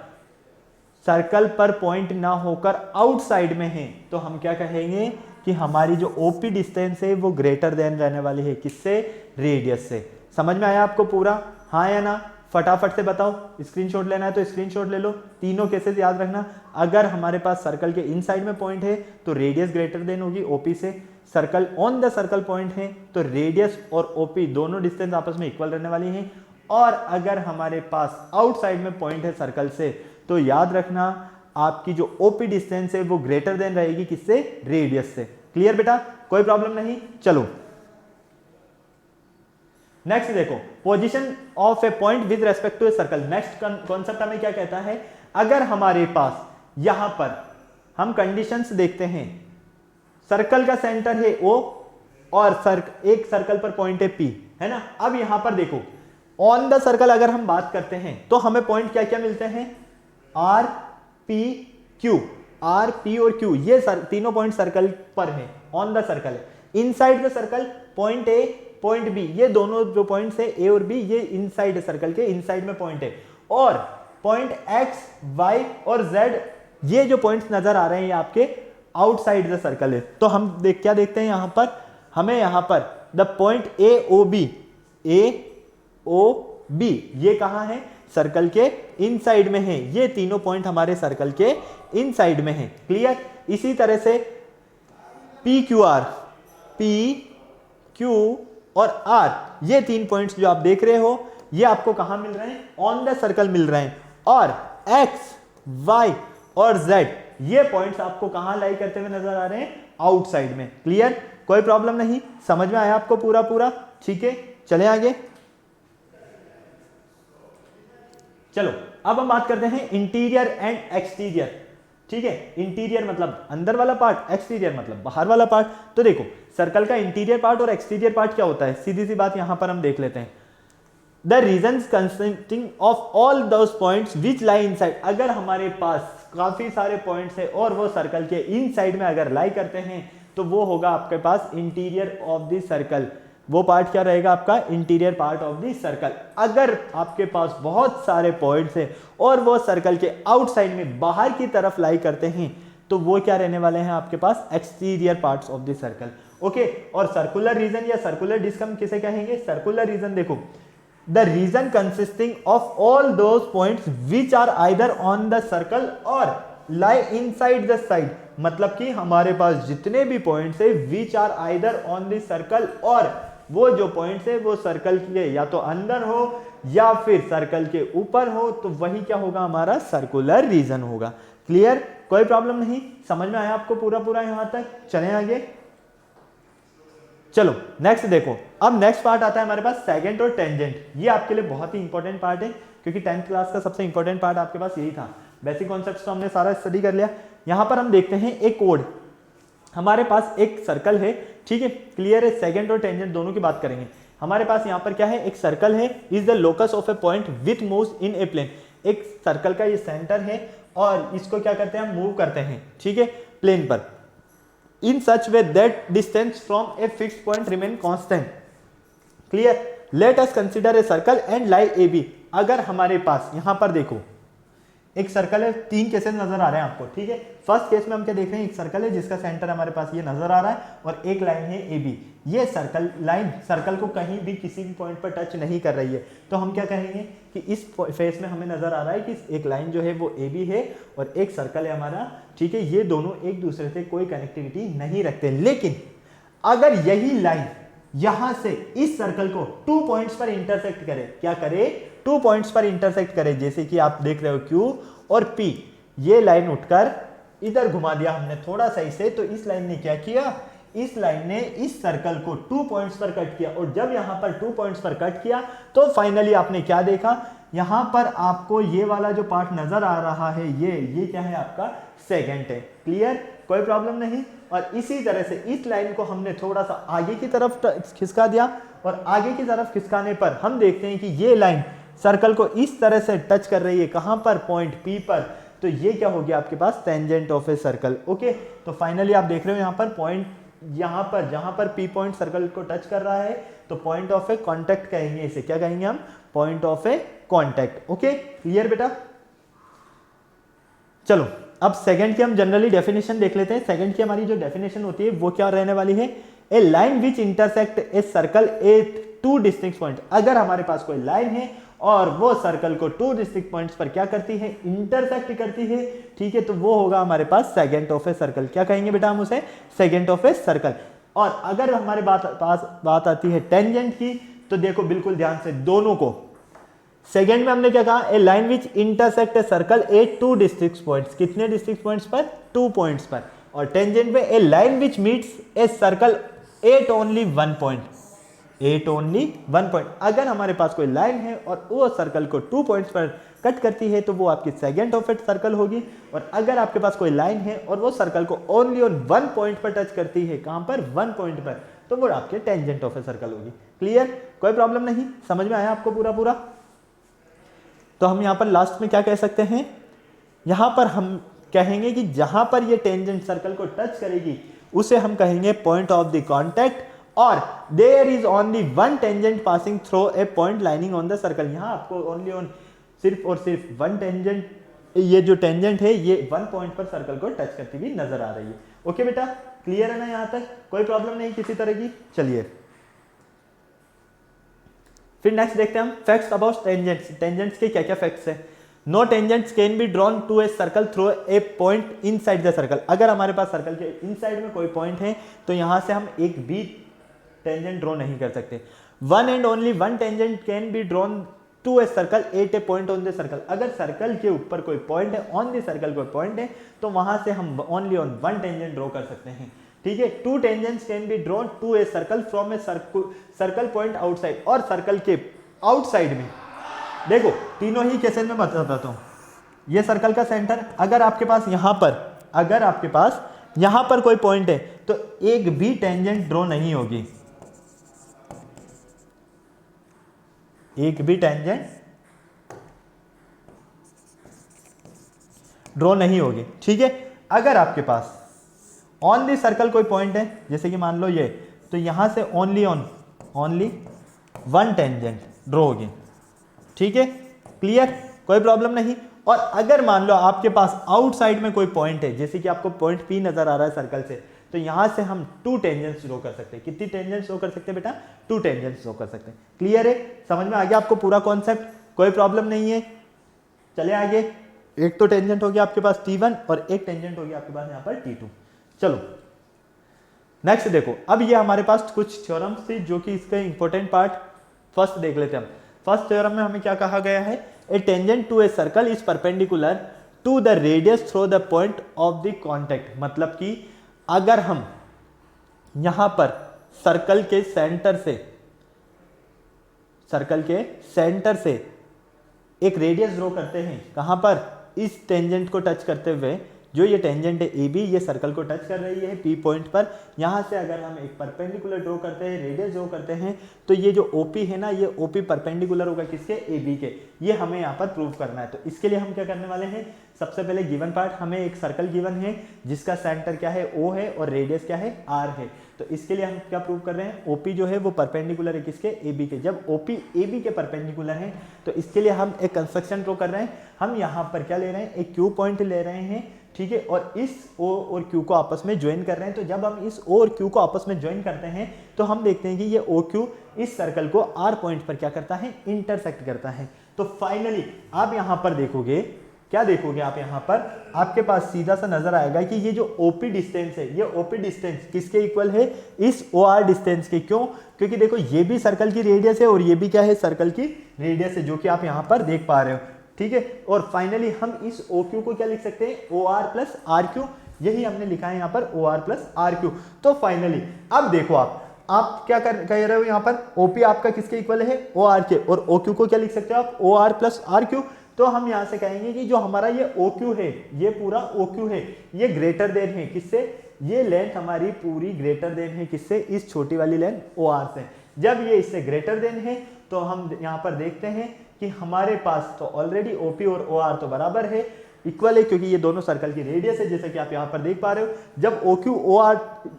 सर्कल पर पॉइंट ना होकर आउटसाइड में है, तो हम क्या कहेंगे कि हमारी जो OP डिस्टेंस है वो ग्रेटर देन रहने वाली है, किससे, रेडियस से। समझ में आया आपको पूरा, हाँ या ना, फटाफट से बताओ, स्क्रीनशॉट लेना है तो स्क्रीनशॉट ले लो। तीनों केसेस याद रखना, अगर हमारे पास सर्कल के इनसाइड में पॉइंट है तो रेडियस ग्रेटर देन होगी OP से, circle on the circle point है तो रेडियस और OP दोनों डिस्टेंस आपस में इक्वल रहने वाली हैं, और अगर हमारे पास आउटसाइड में पॉइंट है सर्कल से, तो याद रखना आपकी जो OP डिस्टेंस है वो ग्रेटर देन रहेगी, किससे, रेडियस से। क्लियर बेटा, कोई प्रॉब्लम नहीं। चलो नेक्स्ट देखो position of a point with respect to a circle. Next concept हमें क्या कहता है, अगर हमारे पास यहां पर हम कंडीशंस देखते हैं, सर्कल का सेंटर है O और एक सर्कल पर पॉइंट है P, है ना। अब यहां पर देखो ऑन द सर्कल अगर हम बात करते हैं तो हमें पॉइंट क्या क्या मिलते हैं, R P Q, R P और Q, ये तीनों पॉइंट सर्कल पर है, ऑन द सर्कल है। Inside the circle point A point B, ये दोनों जो पॉइंट्स है A और B ये इनसाइड सर्कल के इनसाइड में पॉइंट है, और पॉइंट X Y और Z ये जो पॉइंट्स नजर आ रहे हैं ये आपके आउटसाइड द सर्कल है। तो हम क्या देखते हैं यहां पर, हमें यहां पर द पॉइंट AOB ये कहां है, सर्कल के इनसाइड में है, ये तीनों पॉइंट हमारे सर्कल के इनसाइड में है। क्लियर, इसी तरह से PQR, PQ और R ये तीन पॉइंट्स जो आप देख रहे हो ये आपको कहां मिल रहे हैं, ऑन द सर्कल मिल रहे हैं, और X Y और Z ये पॉइंट्स आपको कहां लाई करते हुए नजर आ रहे हैं, आउटसाइड में। क्लियर, कोई प्रॉब्लम नहीं, समझ में आया आपको पूरा, ठीक है। चले आगे, चलो अब हम बात करते हैं इंटीरियर एंड एक्सटीरियर। ठीक है, इंटीरियर मतलब अंदर वाला पार्ट, एक्सटीरियर मतलब बाहर वाला पार्ट। तो देखो सर्कल का इंटीरियर पार्ट और एक्सटीरियर पार्ट क्या होता है, सीधी सी बात यहां पर हम देख लेते हैं। The regions consisting of all those points which lie inside, अगर हमारे पास काफी सारे पॉइंट्स है और वो सर्कल के इन साइड में अगर लाई करते हैं तो वो होगा आपके पास इंटीरियर ऑफ द सर्कल। वो पार्ट क्या रहेगा आपका? Interior part of the circle. अगर आपके पास बहुत सारे पॉइंट्स है और वो सर्कल के आउटसाइड में बाहर की तरफ लाई करते हैं तो वो क्या रहने वाले हैं आपके पास? Exterior parts of the circle. Okay, और सर्कुलर रीजन या सर्कुलर डिस्क हम किसे कहेंगे? सर्कुलर रीजन देखो, the region consisting of all those points which are either on the circle और लाई इनसाइड द साइड। मतलब कि हमारे पास जितने भी पॉइंट्स है which are either on the circle, और वो जो पॉइंट्स है वो सर्कल के या तो अंदर हो या फिर सर्कल के ऊपर हो, तो वही क्या होगा? हमारा सर्कुलर रीजन होगा। क्लियर? कोई प्रॉब्लम नहीं? समझ में आया आपको पूरा पूरा यहां तक? चलें आगे। चलो नेक्स्ट देखो, अब नेक्स्ट पार्ट आता है हमारे पास सेगेंट और टेंजेंट। ये आपके लिए बहुत ही इंपॉर्टेंट पार्ट है क्योंकि 10th क्लास का सबसे इंपॉर्टेंट पार्ट आपके पास यही था। बेसिक कॉन्सेप्ट्स तो हमने सारा स्टडी कर लिया। यहां पर हम देखते हैं एक कोड, हमारे पास एक सर्कल है, ठीक है, क्लियर है? सेगेंट और टेंजेंट दोनों की बात करेंगे। हमारे पास यहां पर क्या है? एक सर्कल है, is the locus of a point with moves in a plane. एक सर्कल का ये सेंटर है और इसको क्या करते हैं? हम मूव करते हैं, ठीक है, प्लेन पर, in such way that distance from a fixed point remain constant. Clear? Let us consider a circle and lie AB. अगर हमारे पास यहां पर देखो एक सर्कल है, तीन केसेस नजर आ रहे हैं आपको, ठीक है। फर्स्ट केस में हम क्या देख रहे हैं? एक सर्कल है जिसका सेंटर हमारे पास ये नजर आ रहा है और एक लाइन है AB। ये सर्कल लाइन सर्कल को कहीं भी किसी भी पॉइंट पर टच नहीं कर रही है, तो हम क्या कहेंगे कि इस फेस में हमें नजर आ रहा है कि एक लाइन जो है वो AB है और एक सर्कल है हमारा, ठीक है। ये दोनों एक दूसरे से कोई कनेक्टिविटी नहीं रखते, लेकिन अगर यही लाइन यहां से इस सर्कल को 2 पॉइंट्स पर इंटरसेक्ट करे, क्या करे? 2 पॉइंट्स पर इंटरसेक्ट करे, जैसे कि आप देख रहे हो Q और P, ये लाइन उठकर इधर घुमा दिया हमने थोड़ा सा इसे, तो इस लाइन ने क्या किया? इस लाइन ने इस सर्कल को 2 पॉइंट्स पर कट किया, और जब यहां पर 2 पॉइंट्स पर कट किया तो फाइनली आपने क्या देखा? यहां पर आपको ये वाला जो पार्ट नजर आ रहा है, ये क्या है? आपका सेगेंट है। क्लियर? कोई प्रॉब्लम नहीं। और इसी तरह से इस लाइन को हमने थोड़ा सा आगे की तरफ खिसका दिया, और आगे की तरफ खिसकाने पर हम देखते हैं कि ये लाइन सर्कल को इस तरह से टच कर रही है, कहां पर? पॉइंट P पर। तो ये क्या हो गया आपके पास? Tangent of a circle. Okay, तो फाइनली आप देख रहे हो यहां पर पॉइंट, यहां पर जहां पर P पॉइंट सर्कल को टच कर रहा है, तो पॉइंट ऑफ ए कॉन्टैक्ट कहेंगे इसे। क्या कहेंगे हम? Point of A contact. Okay, clear बेटा? चलो अब सेकंड की हम जनरली डेफिनेशन देख लेते हैं। सेकंड की हमारी जो डेफिनेशन होती है वो क्या रहने वाली है? A line which intersect a circle at 2 distinct point. अगर हमारे पास कोई लाइन है और वो सर्कल को 2 डिस्टिंक्ट पॉइंट्स पर क्या करती है? इंटरसेक्ट करती है, ठीक है, तो वो होगा हमारे पास सेगेंट ऑफ ए सर्कल। क्या कहेंगे बेटा हम उसे? सेगेंट ऑफ ए सर्कल। और अगर हमारे पास बात आती है टेंजेंट की, तो देखो बिल्कुल ध्यान से दोनों को। सेकेंड में हमने क्या कहा? A line which intersect a circle at 2 distinct points. कितने डिस्ट्रिक्ट पॉइंट्स पर? 2 पॉइंट्स पर। और टेंजेंट में a line which meets a circle at only 1 point. At only 1 point. अगर हमारे पास कोई लाइन है और वो सर्कल को 2 पॉइंट्स पर कट करती है तो वो आपकी सेगेंट ऑफ ए सर्कल होगी। और अगर आपके पास कोई लाइन है और वो सर्कल को ओनली ऑन 1 पॉइंट पर टच करती है, कहां पर? 1 पॉइंट पर, तो वो आपके टेंजेंट ऑफ ए सर्कल होगी। क्लियर? कोई प्रॉब्लम नहीं? समझ में आया आपको पूरा पूरा? तो हम यहां पर लास्ट में क्या कह सकते हैं? यहां पर हम कहेंगे कि जहां पर ये टेंजेंट सर्कल को टच करेगी उसे हम कहेंगे पॉइंट ऑफ द कांटेक्ट, और there is only one tangent passing through a point lining on the circle. यहां आपको ओनली ऑन सिर्फ और सिर्फ वन टेंजेंट, ये जो टेंजेंट है ये 1 पॉइंट पर सर्कल को टच करती हुई नजर आ रही है। ओके बेटा, क्लियर है ना यहां तक? कोई प्रॉब्लम नहीं किसी तरह की? चलिए फिर नेक्स्ट देखते हैं हम फैक्ट्स अबाउट टेंजेंट्स। टेंजेंट्स के क्या क्या फैक्ट्स है? No tangents can be drawn to a circle through a point inside the circle. अगर हमारे पास सर्कल के इनसाइड में कोई पॉइंट है तो यहां से हम एक भी टेंजेंट ड्रॉ नहीं कर सकते। One and only one tangent can be drawn to a circle at a point on the circle. अगर सर्कल के ऊपर कोई पॉइंट है, ऑन द सर्कल कोई पॉइंट है, तो वहां से हम only on one tangent draw कर सकते हैं, ठीक है। 2 tangents can be drawn to a circle from a circle point outside. और सर्कल के आउटसाइड में देखो तीनों ही केसेस में बताता हूं। ये सर्कल का सेंटर, अगर आपके पास यहां पर कोई पॉइंट है तो एक भी टेंजेंट ड्रॉ नहीं होगी, एक भी टेंजेंट ड्रॉ नहीं होगी, ठीक है। अगर आपके पास ऑन दी सर्कल कोई पॉइंट है, जैसे कि मान लो ये, तो यहां से ओनली वन टेंजेंट ड्रॉ होगी, ठीक है, क्लियर, कोई प्रॉब्लम नहीं। और अगर मान लो आपके पास आउटसाइड में कोई पॉइंट है, जैसे कि आपको पॉइंट पी नजर आ रहा है सर्कल से, तो यहां से हम 2 टेंजेंट्स ड्रॉ कर सकते हैं। कितनी टेंजेंट्स ड्रॉ कर सकते हैं बेटा? 2 टेंजेंट्स ड्रॉ कर सकते हैं। क्लियर है, समझ में आ गया आपको पूरा कॉन्सेप्ट, कोई प्रॉब्लम नहीं है। चले आगे, एक तो टेंजेंट हो गया आपके पास T1 और एक टेंजेंट हो गया आपके पास यहाँ पर T2। चलो नेक्स्ट देखो, अब ये हमारे पास कुछ थ्योरम्स थी जो कि इसका इंपॉर्टेंट पार्ट फर्स्ट देख लेते हैं हम। फर्स्ट थ्योरम में हमें क्या कहा गया है? A tangent to a circle is perpendicular to the radius through the point of the contact. मतलब कि अगर हम यहां पर सर्कल के सेंटर से एक रेडियस ड्रॉ करते हैं, कहां पर? इस टेंजेंट को टच करते हुए, जो ये टेंजेंट है AB, ये सर्कल को टच कर रही है P पॉइंट पर। यहां से अगर हम एक परपेंडिकुलर ड्रॉ करते हैं, रेडियस ड्रॉ करते हैं, तो ये जो OP है ना, ये OP परपेंडिकुलर होगा किसके? AB के। ये हमें यहाँ पर प्रूव करना है। तो इसके लिए हम क्या करने वाले हैं? सबसे पहले गिवन पार्ट, हमें एक सर्कल गिवन है जिसका सेंटर क्या है? O है और रेडियस क्या है? R है। तो इसके लिए हम क्या प्रूव कर रहे हैं? OP जो है वो परपेंडिकुलर है किसके? AB के। जब OP AB के परपेंडिकुलर है तो इसके लिए हम एक कंस्ट्रक्शन ड्रॉ कर रहे हैं। हम यहाँ पर क्या ले रहे हैं? एक Q पॉइंट ले रहे हैं, ठीक है, और इस O और Q को आपस में ज्वाइन कर रहे हैं। तो जब हम इस O और Q को आपस में ज्वाइन करते हैं तो हम देखते हैं कि ये OQ इस सर्कल को R पॉइंट पर क्या करता है? इंटरसेक्ट करता है। तो फाइनली आप यहां पर देखोगे, क्या देखोगे आप यहां पर? आपके पास सीधा सा नजर आएगा कि ये जो OP डिस्टेंस है, ये OP डिस्टेंस किसके इक्वल है? इस OR डिस्टेंस के। क्यों? क्योंकि देखो ये भी सर्कल की रेडियस है और ये भी क्या है? सर्कल की रेडियस है, जो कि आप यहां पर देख पा रहे हो, ठीक है। और फाइनली हम इस OQ को क्या लिख सकते हैं? OR plus RQ। यही हमने लिखा है यहाँ पर, OR प्लस RQ। तो फाइनली अब देखो आप क्या कह रहे हो यहाँ पर? OP आपका किसके इक्वल है? OR के। और OQ को क्या लिख सकते हो आप? OR plus RQ। तो हम यहाँ से कहेंगे कि जो हमारा ये OQ है, ये पूरा OQ है, ये ग्रेटर देन है किससे? ये लेंथ हमारी पूरी ग्रेटर देन है किससे? इस छोटी वाली लेंथ OR से। जब ये इससे ग्रेटर देन है तो हम यहाँ पर देखते हैं कि हमारे पास तो ऑलरेडी OP और OR तो बराबर है, इक्वल है, क्योंकि ये दोनों सर्कल की रेडियस है, जैसे कि आप यहाँ पर देख पा रहे हो। जब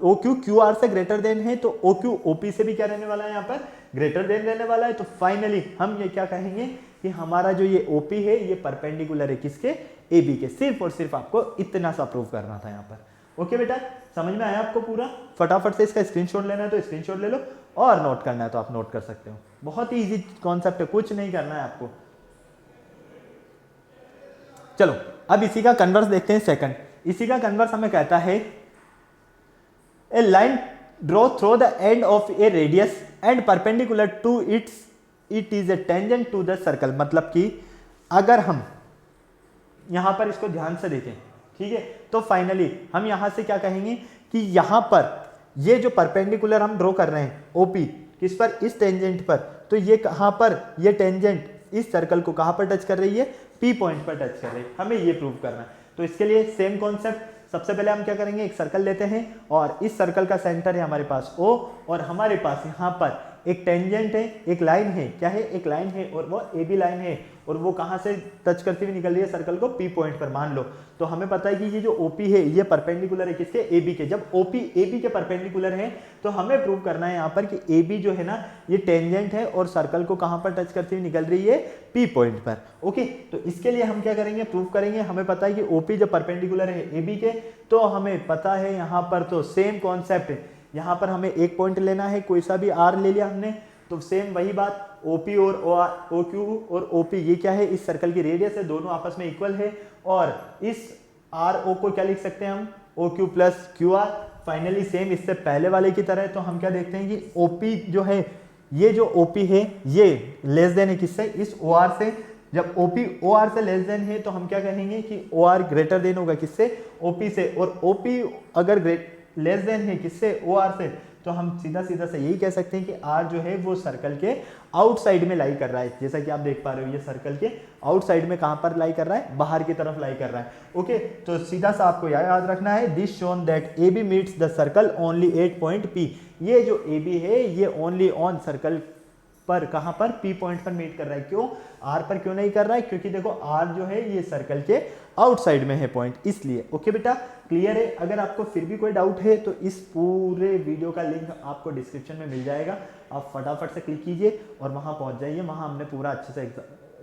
OQ QR से ग्रेटर देन है तो OQ OP से भी क्या रहने वाला है? यहाँ पर ग्रेटर देन रहने वाला है। तो फाइनली हम ये क्या कहेंगे कि हमारा जो ये OP है ये परपेंडिकुलर है किसके? AB के। सिर्फ और सिर्फ आपको इतना सा प्रूव करना था यहाँ पर। ओके बेटा, समझ में आया आपको पूरा? फटाफट से इसका स्क्रीनशॉट लेना है तो स्क्रीनशॉट ले लो, और नोट करना है तो आप नोट कर सकते हो। बहुत ही इजी कॉन्सेप्ट है, कुछ नहीं करना है आपको। चलो अब इसी का कन्वर्स देखते हैं। सेकंड, इसी का कन्वर्स हमें कहता है a line draw through the end of a radius and perpendicular to it is a tangent to the circle. मतलब कि अगर हम यहां पर इसको ध्यान से देखें, ठीक है, तो फाइनली हम यहां से क्या कहेंगे कि यहां पर ये जो परपेंडिकुलर हम ड्रॉ कर रहे हैं OP किस पर? इस टेंजेंट पर। तो ये कहां पर? ये टेंजेंट इस सर्कल को कहां पर टच कर रही है? P पॉइंट पर टच कर रही है। हमें ये प्रूव करना है। तो इसके लिए सेम कॉन्सेप्ट, सबसे पहले हम क्या करेंगे? एक सर्कल लेते हैं और इस सर्कल का सेंटर है हमारे पास O, और हमारे पास यहाँ पर एक टेंजेंट है, एक लाइन है, क्या है? एक लाइन है, और वो AB लाइन है, और वो कहाँ से टच करती हुई निकल रही है? सर्कल को P पॉइंट पर मान लो। तो हमें पता है कि ये जो OP है ये परपेंडिकुलर है किसके? AB के। जब OP AB के परपेंडिकुलर है तो हमें प्रूव करना है यहाँ पर कि AB जो है ना, ये टेंजेंट है और सर्कल को कहाँ पर टच करती हुई निकल रही है? P पॉइंट पर। ओके, तो इसके लिए हम क्या करेंगे? प्रूव करेंगे। हमें पता है कि OP जब परपेंडिकुलर है AB के, तो हमें पता है यहाँ पर तो सेम कॉन्सेप्ट है। यहाँ पर हमें एक पॉइंट लेना है, कोई सा भी R ले लिया हमने, तो सेम वही बात, OP और OQ और OP ये क्या है? इस सर्कल की रेडियस है, दोनों आपस में इक्वल है। और इस RO को क्या लिख सकते हैं हम? OQ plus QR। Finally same इससे पहले वाले की तरह, तो हम क्या देखते हैं कि OP जो है, ये जो OP है ये लेस देन है किससे? इस OR से। जब OP OR से लेस देन है तो हम क्या कहेंगे कि OR ग्रेटर देन होगा किससे? OP से। और OP अगर लेस देन है किससे? OR से। तो हम सीधा से यही कह सकते हैं कि R जो है वो सर्कल के आउटसाइड में लाई कर रहा है। जैसा कि आप देख पा रहे हो, ये सर्कल के आउटसाइड में कहां पर लाई कर रहा है? बाहर की तरफ लाई कर रहा है। ओके, तो सीधा सा आपको याद रखना है, this shown that AB meets the circle only at point P। ये जो AB है ये ओनली ऑन सर्कल पर, कहां पर, पी पॉइंट पर मीट कर रहा है। क्यों, आर पर क्यों नहीं कर रहा है, क्योंकि देखो आर जो है ये सर्कल के आउटसाइड में है पॉइंट, इसलिए। ओके बेटा, क्लियर है। अगर आपको फिर भी कोई डाउट है तो इस पूरे वीडियो का लिंक आपको डिस्क्रिप्शन में मिल जाएगा, आप फटाफट से क्लिक कीजिए और वहां पहुंच जाइए, वहां हमने पूरा अच्छे से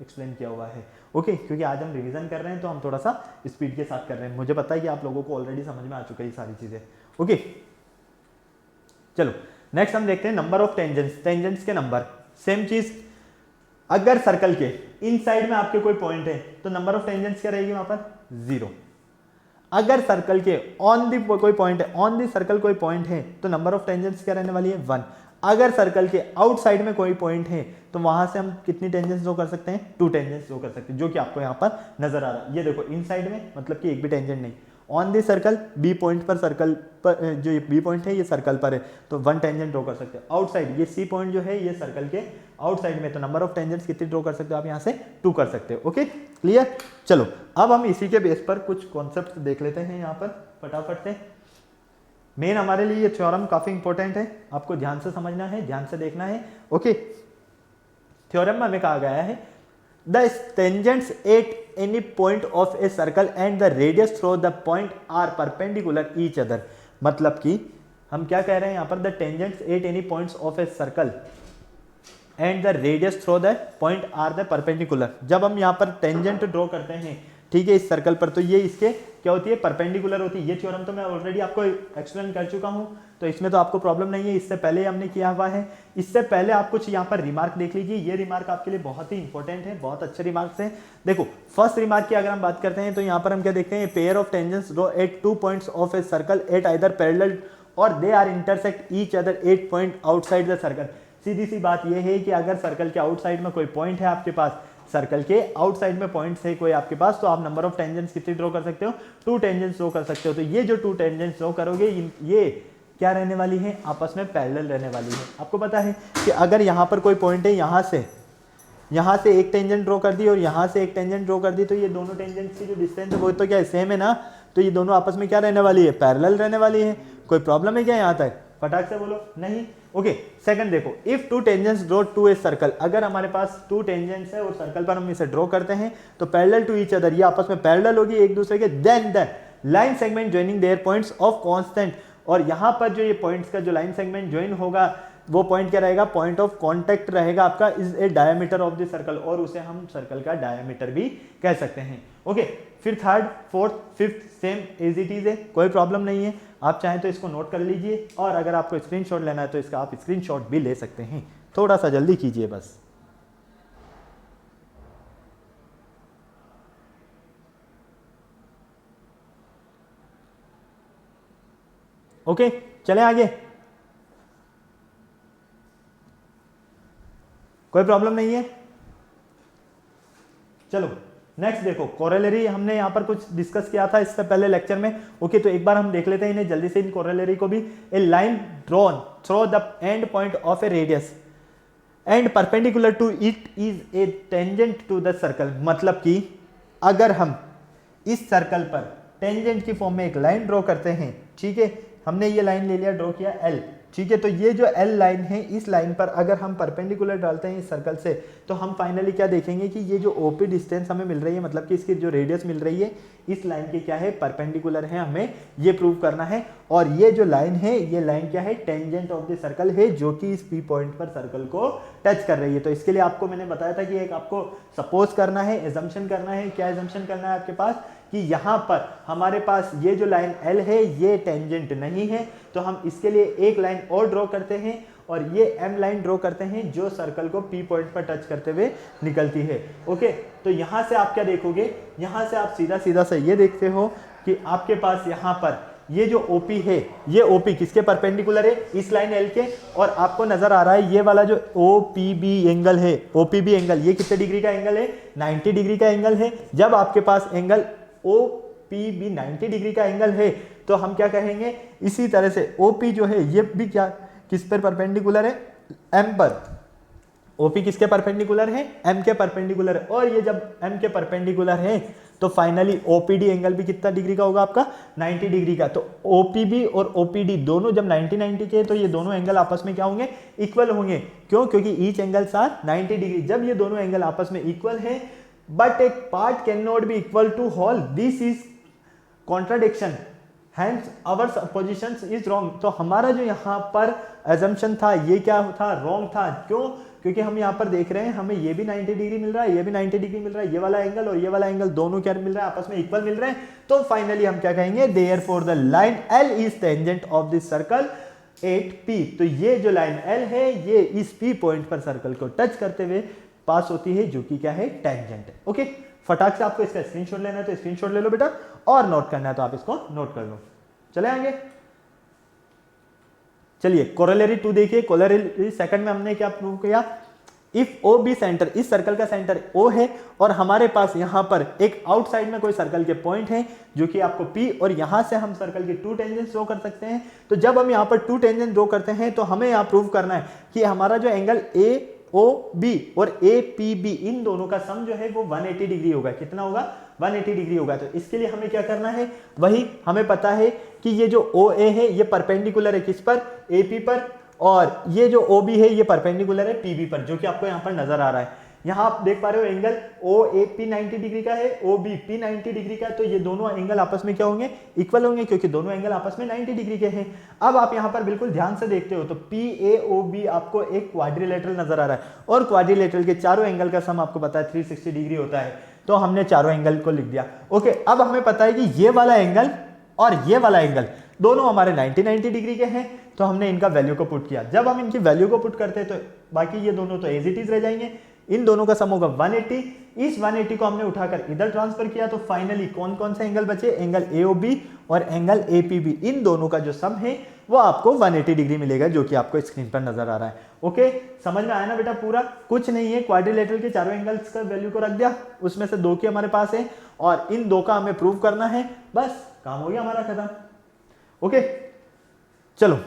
एक्सप्लेन किया हुआ है। ओके, क्योंकि आज हम रिवीजन कर रहे हैं तो हम थोड़ा सा स्पीड के साथ कर रहे हैं, मुझे पता है कि आप लोगों को ऑलरेडी समझ में आ चुकी है ये सारी चीजें। ओके, चलो नेक्स्ट हम देखते हैं नंबर ऑफ टेंजेंट्स, टेंजेंट्स के नंबर। सेम चीज, अगर सर्कल के इन साइड में आपके कोई पॉइंट है तो नंबर ऑफ टेंजेंट्स क्या रहेगी वहां पर, 0। अगर सर्कल के ऑन दी कोई पॉइंट है, ऑन दी सर्कल कोई पॉइंट है तो नंबर ऑफ टेंजेंट्स क्या रहने वाली है, 1। अगर सर्कल के आउटसाइड में कोई पॉइंट है तो वहां से हम कितनी टेंजेंट्स ड्रॉ कर सकते हैं, 2 टेंजेंट्स ड्रॉ कर सकते हैं, जो कि आपको यहाँ पर नजर आ रहा है। ये देखो इन साइड में मतलब कि एक भी टेंजेंट नहीं, on the circle B point पर, सर्कल पर जो बी पॉइंट है ये सर्कल पर है तो 1 टेंजेंट ड्रॉ कर सकते हैं। आउटसाइड ये सी पॉइंट जो है ये सर्कल के आउटसाइड में, तो नंबर ऑफ टेंजेंट्स कितनी ड्रॉ कर सकते हो आप यहाँ से, 2 कर सकते हो। Okay, clear. चलो अब हम इसी के बेस पर कुछ कॉन्सेप्ट देख लेते हैं यहाँ पर फटाफट से। मेन हमारे लिए ये थ्योरम काफी इंपॉर्टेंट है, आपको ध्यान से समझना है, ध्यान से देखना है। ओके, थ्योरम में हमें कहा गया है the tangents at any point of a circle and the radius through the point are perpendicular each other. मतलब कि हम क्या कह रहे हैं यहाँ पर, the tangents at any points of a circle and the radius through the point are the perpendicular. जब हम यहाँ पर टेंजेंट ड्रॉ करते हैं, ठीक है, इस सर्कल पर, तो ये इसके क्या होती है, परपेंडिकुलर होती है। ये थ्योरम तो मैं ऑलरेडी आपको एक्सप्लेन कर चुका हूं, तो इसमें तो आपको प्रॉब्लम नहीं है, इससे पहले हमने किया हुआ है। इससे पहले आप कुछ यहाँ पर रिमार्क देख लीजिए, ये रिमार्क आपके लिए बहुत ही इंपॉर्टेंट है, बहुत अच्छे रिमार्क्स हैं। देखो फर्स्ट रिमार्क की अगर हम बात करते हैं तो यहाँ पर हम क्या देखते हैं, pair of tangents draw at 2 points of a circle at either parallel और they are intersect each other 8 point outside the circle. सीधी सी बात यह है कि अगर सर्कल के आउटसाइड में कोई पॉइंट है आपके पास, सर्कल के आउटसाइड में पॉइंट्स है कोई आपके पास, तो आप नंबर ऑफ टेंजेंट्स कितनी ड्रॉ कर सकते हो, 2 टेंजेंट्स ड्रॉ कर सकते हो। तो ये जो 2 टेंजेंट्स ड्रॉ करोगे ये क्या रहने वाली है, आपस में पैरेलल रहने वाली है। आपको पता है कि अगर यहाँ पर कोई पॉइंट है, यहाँ से एक टेंजेंट ड्रॉ कर दी और यहाँ से एक टेंजेंट ड्रॉ कर दी, तो ये दोनों टेंजेंट्स की जो डिस्टेंस है वो तो क्या है, सेम है ना, तो ये दोनों आपस में क्या रहने वाली है, पैरेलल रहने वाली है। कोई प्रॉब्लम है क्या यहाँ तक, फटाक से बोलो, नहीं। ओके, सेकंड देखो, if 2 tangents draw two a circle, अगर हमारे पास 2 टेंजेंट्स है और सर्कल पर हम इसे ड्रॉ करते हैं तो पैरेलल टू ईच अदर, ये आपस में पैरेलल होगी एक दूसरे के, then line segment joining their points of constant, और यहाँ पर जो ये पॉइंट्स का जो लाइन सेगमेंट ज्वाइन होगा वो पॉइंट क्या रहेगा, पॉइंट ऑफ कांटेक्ट रहेगा आपका, is a diameter of the circle, और उसे हम सर्कल का डायमीटर भी कह सकते हैं। ओके, फिर third, fourth, fifth same as it is है, कोई प्रॉब्लम नहीं है। आप चाहें तो इसको नोट कर लीजिए, और अगर आपको स्क्रीनशॉट लेना है तो इसका आप स्क्रीनशॉट भी ले सकते हैं। थोड़ा सा जल्दी कीजिए बस। ओके, चलें आगे, कोई प्रॉब्लम नहीं है। चलो नेक्स्ट देखो, कोरोलरी हमने यहां पर कुछ डिस्कस किया था इससे पहले लेक्चर में। ओके, तो एक बार हम देख लेते हैं इन्हें जल्दी से, इन कोरोलरी को भी। A line drawn through the end point of a radius and perpendicular to it is a tangent to the circle. मतलब कि अगर हम इस सर्कल पर टेंजेंट की फॉर्म में एक लाइन ड्रॉ करते हैं, ठीक है, हमने ये लाइन ले लिया, ड्रॉ किया एल, ठीक है, तो ये जो एल लाइन है, इस लाइन पर अगर हम परपेंडिकुलर डालते हैं इस सर्कल से, तो हम फाइनली क्या देखेंगे कि ये जो ओपी डिस्टेंस हमें मिल रही है, मतलब कि इसकी जो रेडियस मिल रही है इस लाइन की क्या है, परपेंडिकुलर है, हमें ये प्रूव करना है। और ये जो लाइन है, ये लाइन क्या है, टेंजेंट ऑफ द सर्कल है, जो कि इस पी पॉइंट पर सर्कल को टच कर रही है। तो इसके लिए आपको मैंने बताया था कि एक आपको सपोज करना है, एजम्पशन करना है। क्या एजम्पशन करना है आपके पास, कि यहाँ पर हमारे पास ये जो लाइन एल है ये टेंजेंट नहीं है, तो हम इसके लिए एक लाइन और ड्रॉ करते हैं और ये एम लाइन ड्रॉ करते हैं जो सर्कल को पी पॉइंट पर टच करते हुए निकलती है। ओके, तो यहाँ से आप क्या देखोगे, यहाँ से आप सीधा सीधा से ये देखते हो कि आपके पास यहाँ पर ये जो ओपी है, ये ओपी किसके परपेंडिकुलर है, इस लाइन एल के, और आपको नजर आ रहा है ये वाला जो ओपीबी एंगल है, ओपीबी एंगल, ये कितने डिग्री का एंगल है, 90 डिग्री का एंगल है। जब आपके पास एंगल OPB 90 डिग्री का एंगल है तो हम क्या कहेंगे, इसी तरह से OP जो है ये भी क्या, किस पर परपेंडिकुलर है, M पर। OP किसके परपेंडिकुलर है, M के परपेंडिकुलर है, और ये जब M के परपेंडिकुलर है तो फाइनली OPD एंगल भी कितना डिग्री का होगा आपका, 90 डिग्री का। तो OPB और OPD दोनों जब 90 के तो ये दोनों एंगल आपस में क्या होंगे, इक्वल होंगे। क्यों, क्योंकि ईच एंगल्स आर 90 डिग्री। जब ये दोनों एंगल आपस में इक्वल है बट एक part can not be equal to whole, this is contradiction, hence our position is wrong. तो हमारा जो यहाँ पर assumption था ये क्या था, रॉन्ग था। क्यों, क्योंकि हम यहाँ पर देख रहे हैं हमें ये भी 90 डिग्री मिल रहा है, ये भी 90 डिग्री मिल रहा है, ये वाला एंगल और ये वाला एंगल दोनों क्या मिल रहा है, आपस में इक्वल मिल रहे हैं। तो फाइनली हम क्या कहेंगे, therefore the line L is tangent of this circle 8P। तो ये जो लाइन L है ये इस P पॉइंट पर सर्कल को टच करते हुए पास होती है, जो कि क्या है, टेंजेंट है। ओके, फटाक से आपको इसका स्क्रीनशॉट लेना है तो स्क्रीनशॉट ले लो बेटा, और नोट करना है तो आप इसको नोट कर लो। चले आगे, चलिए कोरोलरी 2 देखिए। कोरोलरी सेकंड में हमने क्या प्रूव किया, इफ OB सेंटर, इस सर्कल का सेंटर O है और हमारे पास यहां पर एक आउटसाइड में कोई सर्कल के पॉइंट है जो कि आपको P, और यहां से हम सर्कल की 2 टेंजेंट्स ड्रॉ कर सकते हैं। तो जब हम यहां पर 2 टेंजेंट ड्रॉ करते हैं तो हमें यहां प्रूव करना है कि हमारा जो एंगल AOB और APB इन दोनों का सम जो है वो 180 डिग्री होगा। कितना होगा, 180 डिग्री होगा। तो इसके लिए हमें क्या करना है, वही हमें पता है कि ये जो OA है ये परपेंडिकुलर है किस पर, AP पर, और ये जो OB है ये परपेंडिकुलर है PB पर, जो कि आपको यहाँ पर नजर आ रहा है। यहाँ आप देख पा रहे हो एंगल OAP 90 डिग्री का है, OBP 90 डिग्री का है। तो ये दोनों एंगल आपस में क्या होंगे, इक्वल होंगे, क्योंकि दोनों एंगल आपस में 90 डिग्री के हैं। अब आप यहाँ पर बिल्कुल ध्यान से देखते हो तो PAOB आपको एक क्वाड्रिलेटरल नजर आ रहा है, और क्वाड्रिलेटरल के चारों एंगल का सम आपको पता है 360 डिग्री होता है। तो हमने चारों एंगल को लिख दिया। ओके, अब हमें पता है कि ये वाला एंगल और ये वाला एंगल दोनों हमारे 90 डिग्री के हैं। तो हमने इनका वैल्यू को पुट किया। जब हम इनकी वैल्यू को पुट करते हैं तो बाकी ये दोनों तो एज इट इज रह जाएंगे। इन दोनों का सम होगा 180। इस 180 को हमने उठाकर इधर ट्रांसफर किया। तो फाइनली कौन कौन से एंगल बचे, एंगल AOB और एंगल APB, इन दोनों का जो सम है वो आपको 180 डिग्री मिलेगा, जो कि आपको स्क्रीन पर नजर आ रहा है। ओके, समझ में आया ना बेटा, पूरा कुछ नहीं है। क्वाड्रिलेटरल के चारों एंगल्स का वैल्यू को रख दिया, उसमें से 2 की हमारे पास है और इन 2 का हमें प्रूव करना है, बस काम हो गया हमारा खत्म। ओके, चलो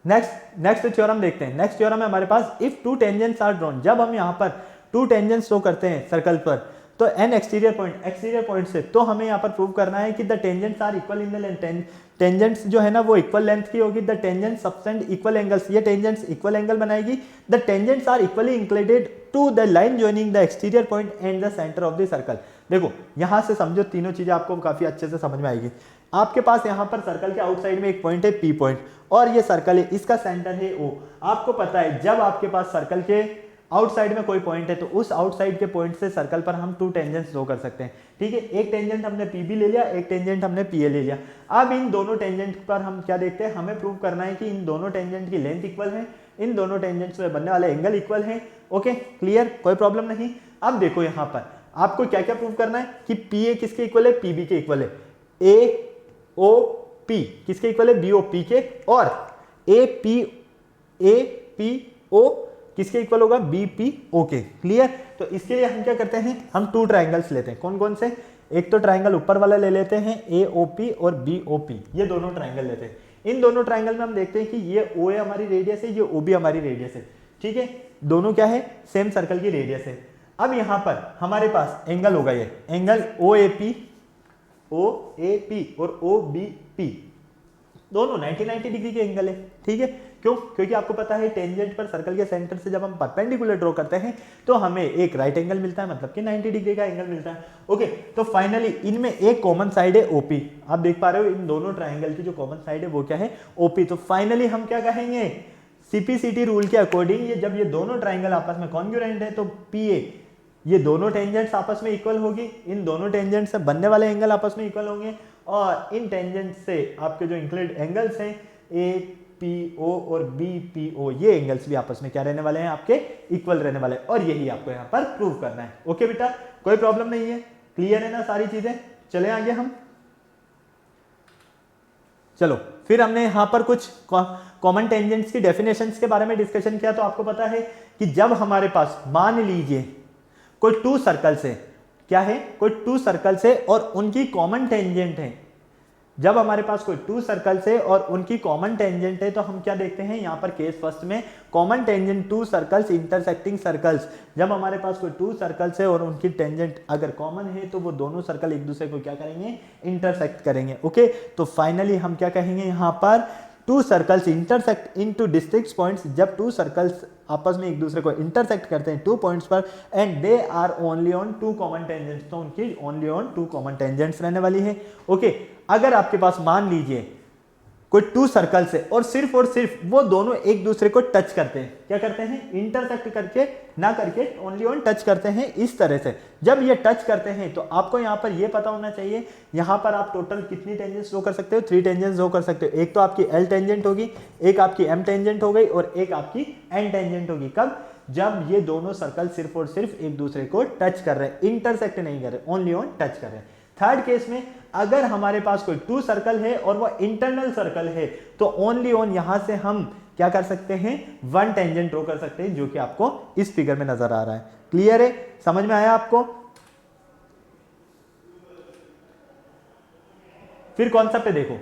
नेक्स्ट थ्योरम देखते हैं। नेक्स्ट थ्योरम है हमारे पास, इफ 2 टेंजेंट्स आर ड्रॉन। जब हम यहाँ पर 2 टेंजेंट्स शो करते हैं सर्कल पर, तो n एक्सटीरियर पॉइंट से, तो हमें यहाँ पर प्रूव करना है कि the tangents are equal in the length. Tangents जो है ना वो इक्वल लेंथ की होगी। The tangent subtend equal angles, ये टेंजेंट्स इक्वल एंगल बनाएगी। The tangents are equally inclined to the line joining the exterior point and the centre of the circle. देखो यहां से समझो, तीनों चीजें आपको काफी अच्छे से समझ में आएगी। आपके पास यहाँ पर सर्कल के आउटसाइड में एक पॉइंट है P पॉइंट, और ये सर्कल है, इसका सेंटर है O। आपको पता है जब आपके पास सर्कल के आउटसाइड में कोई पॉइंट है तो उस आउटसाइड के पॉइंट से सर्कल पर हम 2 टेंजेंट्स ड्रॉ कर सकते हैं। ठीक है, एक टेंजेंट हमने PB ले लिया, एक टेंजेंट हमने PA ले लिया। अब इन दोनों टेंजेंट पर हम क्या देखते हैं, हमें प्रूव करना है कि इन दोनों टेंजेंट की लेंथ इक्वल है, इन दोनों टेंजेंट्स में बनने वाले एंगल इक्वल है। ओके, क्लियर, कोई प्रॉब्लम नहीं। अब देखो यहाँ पर आपको क्या क्या प्रूव करना है कि PA किसके इक्वल है, PB के इक्वल है, AOP किसके इक्वल है, BOP के, और APO किसके इक्वल होगा, BPO के। क्लियर, तो इसके लिए हम क्या करते हैं, हम 2 ट्राइंगल्स लेते हैं। कौन कौन से, एक तो ट्राइंगल ऊपर वाला ले लेते हैं AOP और BOP, ये दोनों ट्राइंगल लेते हैं। इन दोनों ट्राइंगल में हम देखते हैं कि ये OA हमारी रेडियस है, ये OB हमारी रेडियस है। ठीक है, दोनों क्या है, सेम सर्कल की रेडियस है। अब यहां पर हमारे पास एंगल होगा, ये एंगल OAP और OBP दोनों 90 डिग्री के एंगल है। ठीक है, क्यों, क्योंकि आपको पता है टेंजेंट पर सर्कल के सेंटर से जब हम परपेंडिकुलर ड्रॉ करते हैं तो हमें एक राइट एंगल मिलता है, मतलब कि 90 डिग्री का एंगल मिलता है। ओके, तो फाइनली इनमें एक कॉमन साइड है OP। आप देख पा रहे हो इन दोनों ट्राइंगल की जो कॉमन साइड है वो क्या है, OP। तो फाइनली हम क्या कहेंगे, CPCT रूल के अकॉर्डिंग ये जब ये दोनों ट्राइंगल आपस में कॉन्ग्रुएंट है तो PA, ये दोनों टेंजेंट्स आपस में इक्वल होगी, इन दोनों टेंजेंट से बनने वाले एंगल आपस में इक्वल होंगे, और इन टेंजेंट से आपके जो इंक्लूड एंगल्स हैं APO और BPO, ये एंगल्स भी आपस में क्या रहने वाले हैं, आपके इक्वल रहने वाले हैं। और यही आपको यहाँ पर प्रूव करना है। ओके बेटा, कोई प्रॉब्लम नहीं है, क्लियर है ना सारी चीजें। चले आगे हम, चलो फिर हमने यहाँ पर कुछ कॉमन टेंजेंट्स की डेफिनेशंस के बारे में डिस्कशन किया। तो आपको पता है कि जब हमारे पास मान लीजिए कोई 2 सर्कल से, क्या है, कोई 2 सर्कल से और उनकी कॉमन टेंजेंट है, जब हमारे पास कोई टू सर्कल्स है और उनकी कॉमन टेंजेंट है तो हम क्या देखते हैं यहाँ पर केस फर्स्ट में, common tangent to circles intersecting circles. जब हमारे पास कोई टू सर्कल्स है और उनकी टेंजेंट अगर कॉमन है तो वो दोनों सर्कल एक दूसरे को क्या करेंगे, इंटरसेक्ट करेंगे। ओके, तो फाइनली हम क्या कहेंगे यहाँ पर, two circles intersect into district points. जब टू सर्कल्स आपस में एक दूसरे को इंटरसेक्ट करते हैं टू पॉइंट्स पर, and they are only on two common tangents, तो उनकी only on two common tangents रहने वाली है। ओके, अगर आपके पास मान लीजिए कोई टू सर्कल्स है और सिर्फ वो दोनों एक दूसरे को टच करते हैं, क्या करते हैं, इंटरसेक्ट करके ना करके ओनली ऑन टच करते हैं इस तरह से। जब ये टच करते हैं तो आपको यहाँ पर ये पता होना चाहिए, यहाँ पर आप टोटल कितनी टेंजेंट्स ड्रॉ कर सकते हो, 3 टेंजेंट्स ड्रॉ कर सकते हो। एक तो आपकी एल टेंजेंट होगी, एक आपकी एम टेंजेंट हो गई और एक आपकी एन टेंजेंट होगी। कब, जब ये दोनों सर्कल सिर्फ और सिर्फ एक दूसरे को टच कर रहे हैं, इंटरसेक्ट नहीं कर रहे, ओनली ऑन टच कर रहे हैं। थर्ड केस में अगर हमारे पास कोई टू सर्कल है और वो इंटरनल सर्कल है तो ओनली ऑन यहां से हम क्या कर सकते हैं, 1 टेंजेंट ड्रॉ कर सकते हैं, जो कि आपको इस फिगर में नजर आ रहा है। क्लियर है, समझ में आया आपको? फिर कॉन्सेप्ट पे देखो,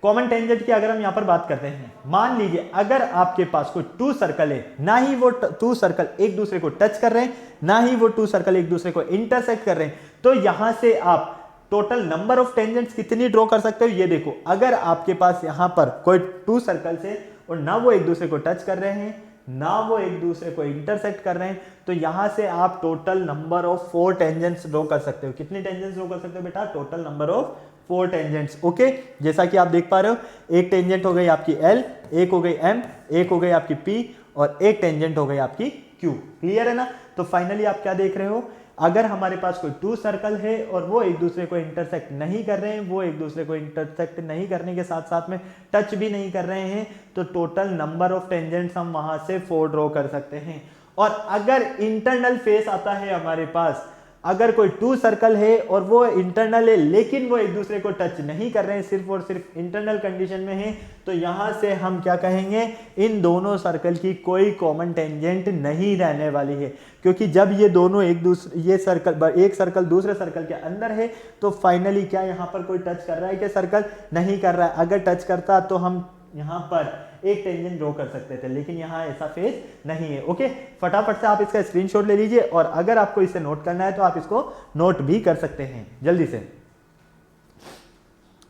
कॉमन टेंजेंट की अगर हम यहां पर बात करते हैं, मान लीजिए अगर आपके पास कोई टू सर्कल है, ना ही वो टू सर्कल एक दूसरे को टच कर रहे हैं, ना ही वो टू सर्कल एक दूसरे को इंटरसेक्ट कर रहे हैं, तो यहां से आप टोटल नंबर ऑफ टेंजेंट्स कितनी ड्रॉ कर सकते हो, ये देखो। अगर आपके पास यहां पर कोई टू सर्कल्स है और ना वो एक दूसरे को टच कर रहे हैं, ना वो एक दूसरे को इंटरसेक्ट कर रहे हैं, तो यहां से आप total number of 4 tangents draw कर सकते हो। कितनी टेंजेंट्स ड्रॉ कर सकते हो बेटा, total number of 4 tangents. Okay, जैसा कि आप देख पा रहे हो, एक टेंजेंट हो गई आपकी एल, एक हो गई एम, एक हो गई आपकी पी और एक टेंजेंट हो गई आपकी क्यू। क्लियर है ना? तो फाइनली आप क्या देख रहे हो, अगर हमारे पास कोई टू सर्कल है और वो एक दूसरे को इंटरसेक्ट नहीं कर रहे हैं, वो एक दूसरे को इंटरसेक्ट नहीं करने के साथ साथ में टच भी नहीं कर रहे हैं, तो टोटल नंबर ऑफ टेंजेंट्स हम वहां से 4 ड्रॉ कर सकते हैं। और अगर इंटरनल फेस आता है हमारे पास, अगर कोई टू सर्कल है और वो इंटरनल है लेकिन वो एक दूसरे को टच नहीं कर रहे हैं, सिर्फ और सिर्फ इंटरनल कंडीशन में है, तो यहां से हम क्या कहेंगे, इन दोनों सर्कल की कोई कॉमन टेंजेंट नहीं रहने वाली है। क्योंकि जब ये दोनों एक दूसरे, ये सर्कल, एक सर्कल दूसरे सर्कल के अंदर है, तो फाइनली क्या यहां पर कोई टच कर रहा है, क्या सर्कल नहीं कर रहा है। अगर टच करता तो हम यहां पर एक टेंजेंट ड्रॉ कर सकते थे, लेकिन यहां ऐसा फेस नहीं है। ओके, फटाफट से आप इसका स्क्रीनशॉट ले लीजिए और अगर आपको इसे नोट करना है तो आप इसको नोट भी कर सकते हैं जल्दी से।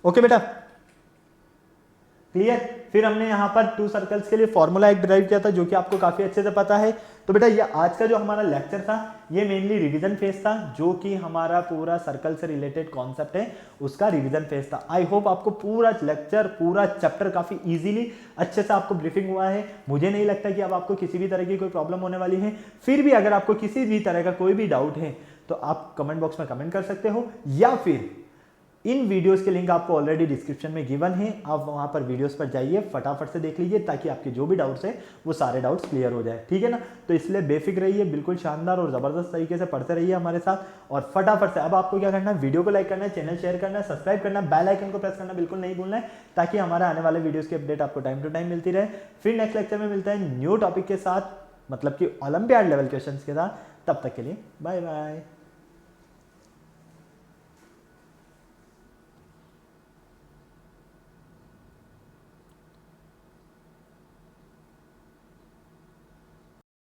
ओके बेटा, क्लियर? फिर हमने यहां पर टू सर्कल्स के लिए फॉर्मूला एक ड्राइव किया था, जो कि आपको काफी अच्छे से पता है। तो बेटा ये आज का जो हमारा लेक्चर था, ये मेनली रिवीजन फेज था, जो कि हमारा पूरा सर्कल से रिलेटेड कॉन्सेप्ट है, उसका रिवीजन फेज था। आई होप आपको पूरा लेक्चर, पूरा चैप्टर काफी इजीली अच्छे से आपको ब्रीफिंग हुआ है। मुझे नहीं लगता कि अब आपको किसी भी तरह की कोई प्रॉब्लम होने वाली है। फिर भी अगर आपको किसी भी तरह का कोई भी डाउट है तो आप कमेंट बॉक्स में कमेंट कर सकते हो, या फिर इन वीडियोस के लिंक आपको ऑलरेडी डिस्क्रिप्शन में गिवन है, आप वहां पर वीडियोस पर जाइए, फटाफट से देख लीजिए, ताकि आपके जो भी डाउट्स है वो सारे डाउट्स क्लियर हो जाए। ठीक है ना? तो इसलिए बेफिक्र रहिए, बिल्कुल शानदार और जबरदस्त तरीके से पढ़ते रहिए हमारे साथ। और फटाफट से अब आपको क्या करना है, वीडियो को लाइक करना है, चैनल शेयर करना है, सब्सक्राइब करना है, बेल आइकन को प्रेस करना बिल्कुल नहीं भूलना है, ताकि हमारे आने वाले वीडियोस की अपडेट आपको टाइम टू टाइम मिलती रहे। फिर नेक्स्ट लेक्चर में मिलता है न्यू टॉपिक के साथ, मतलब कि ओलंपियाड लेवल क्वेश्चन के साथ। तब तक के लिए बाय बाय।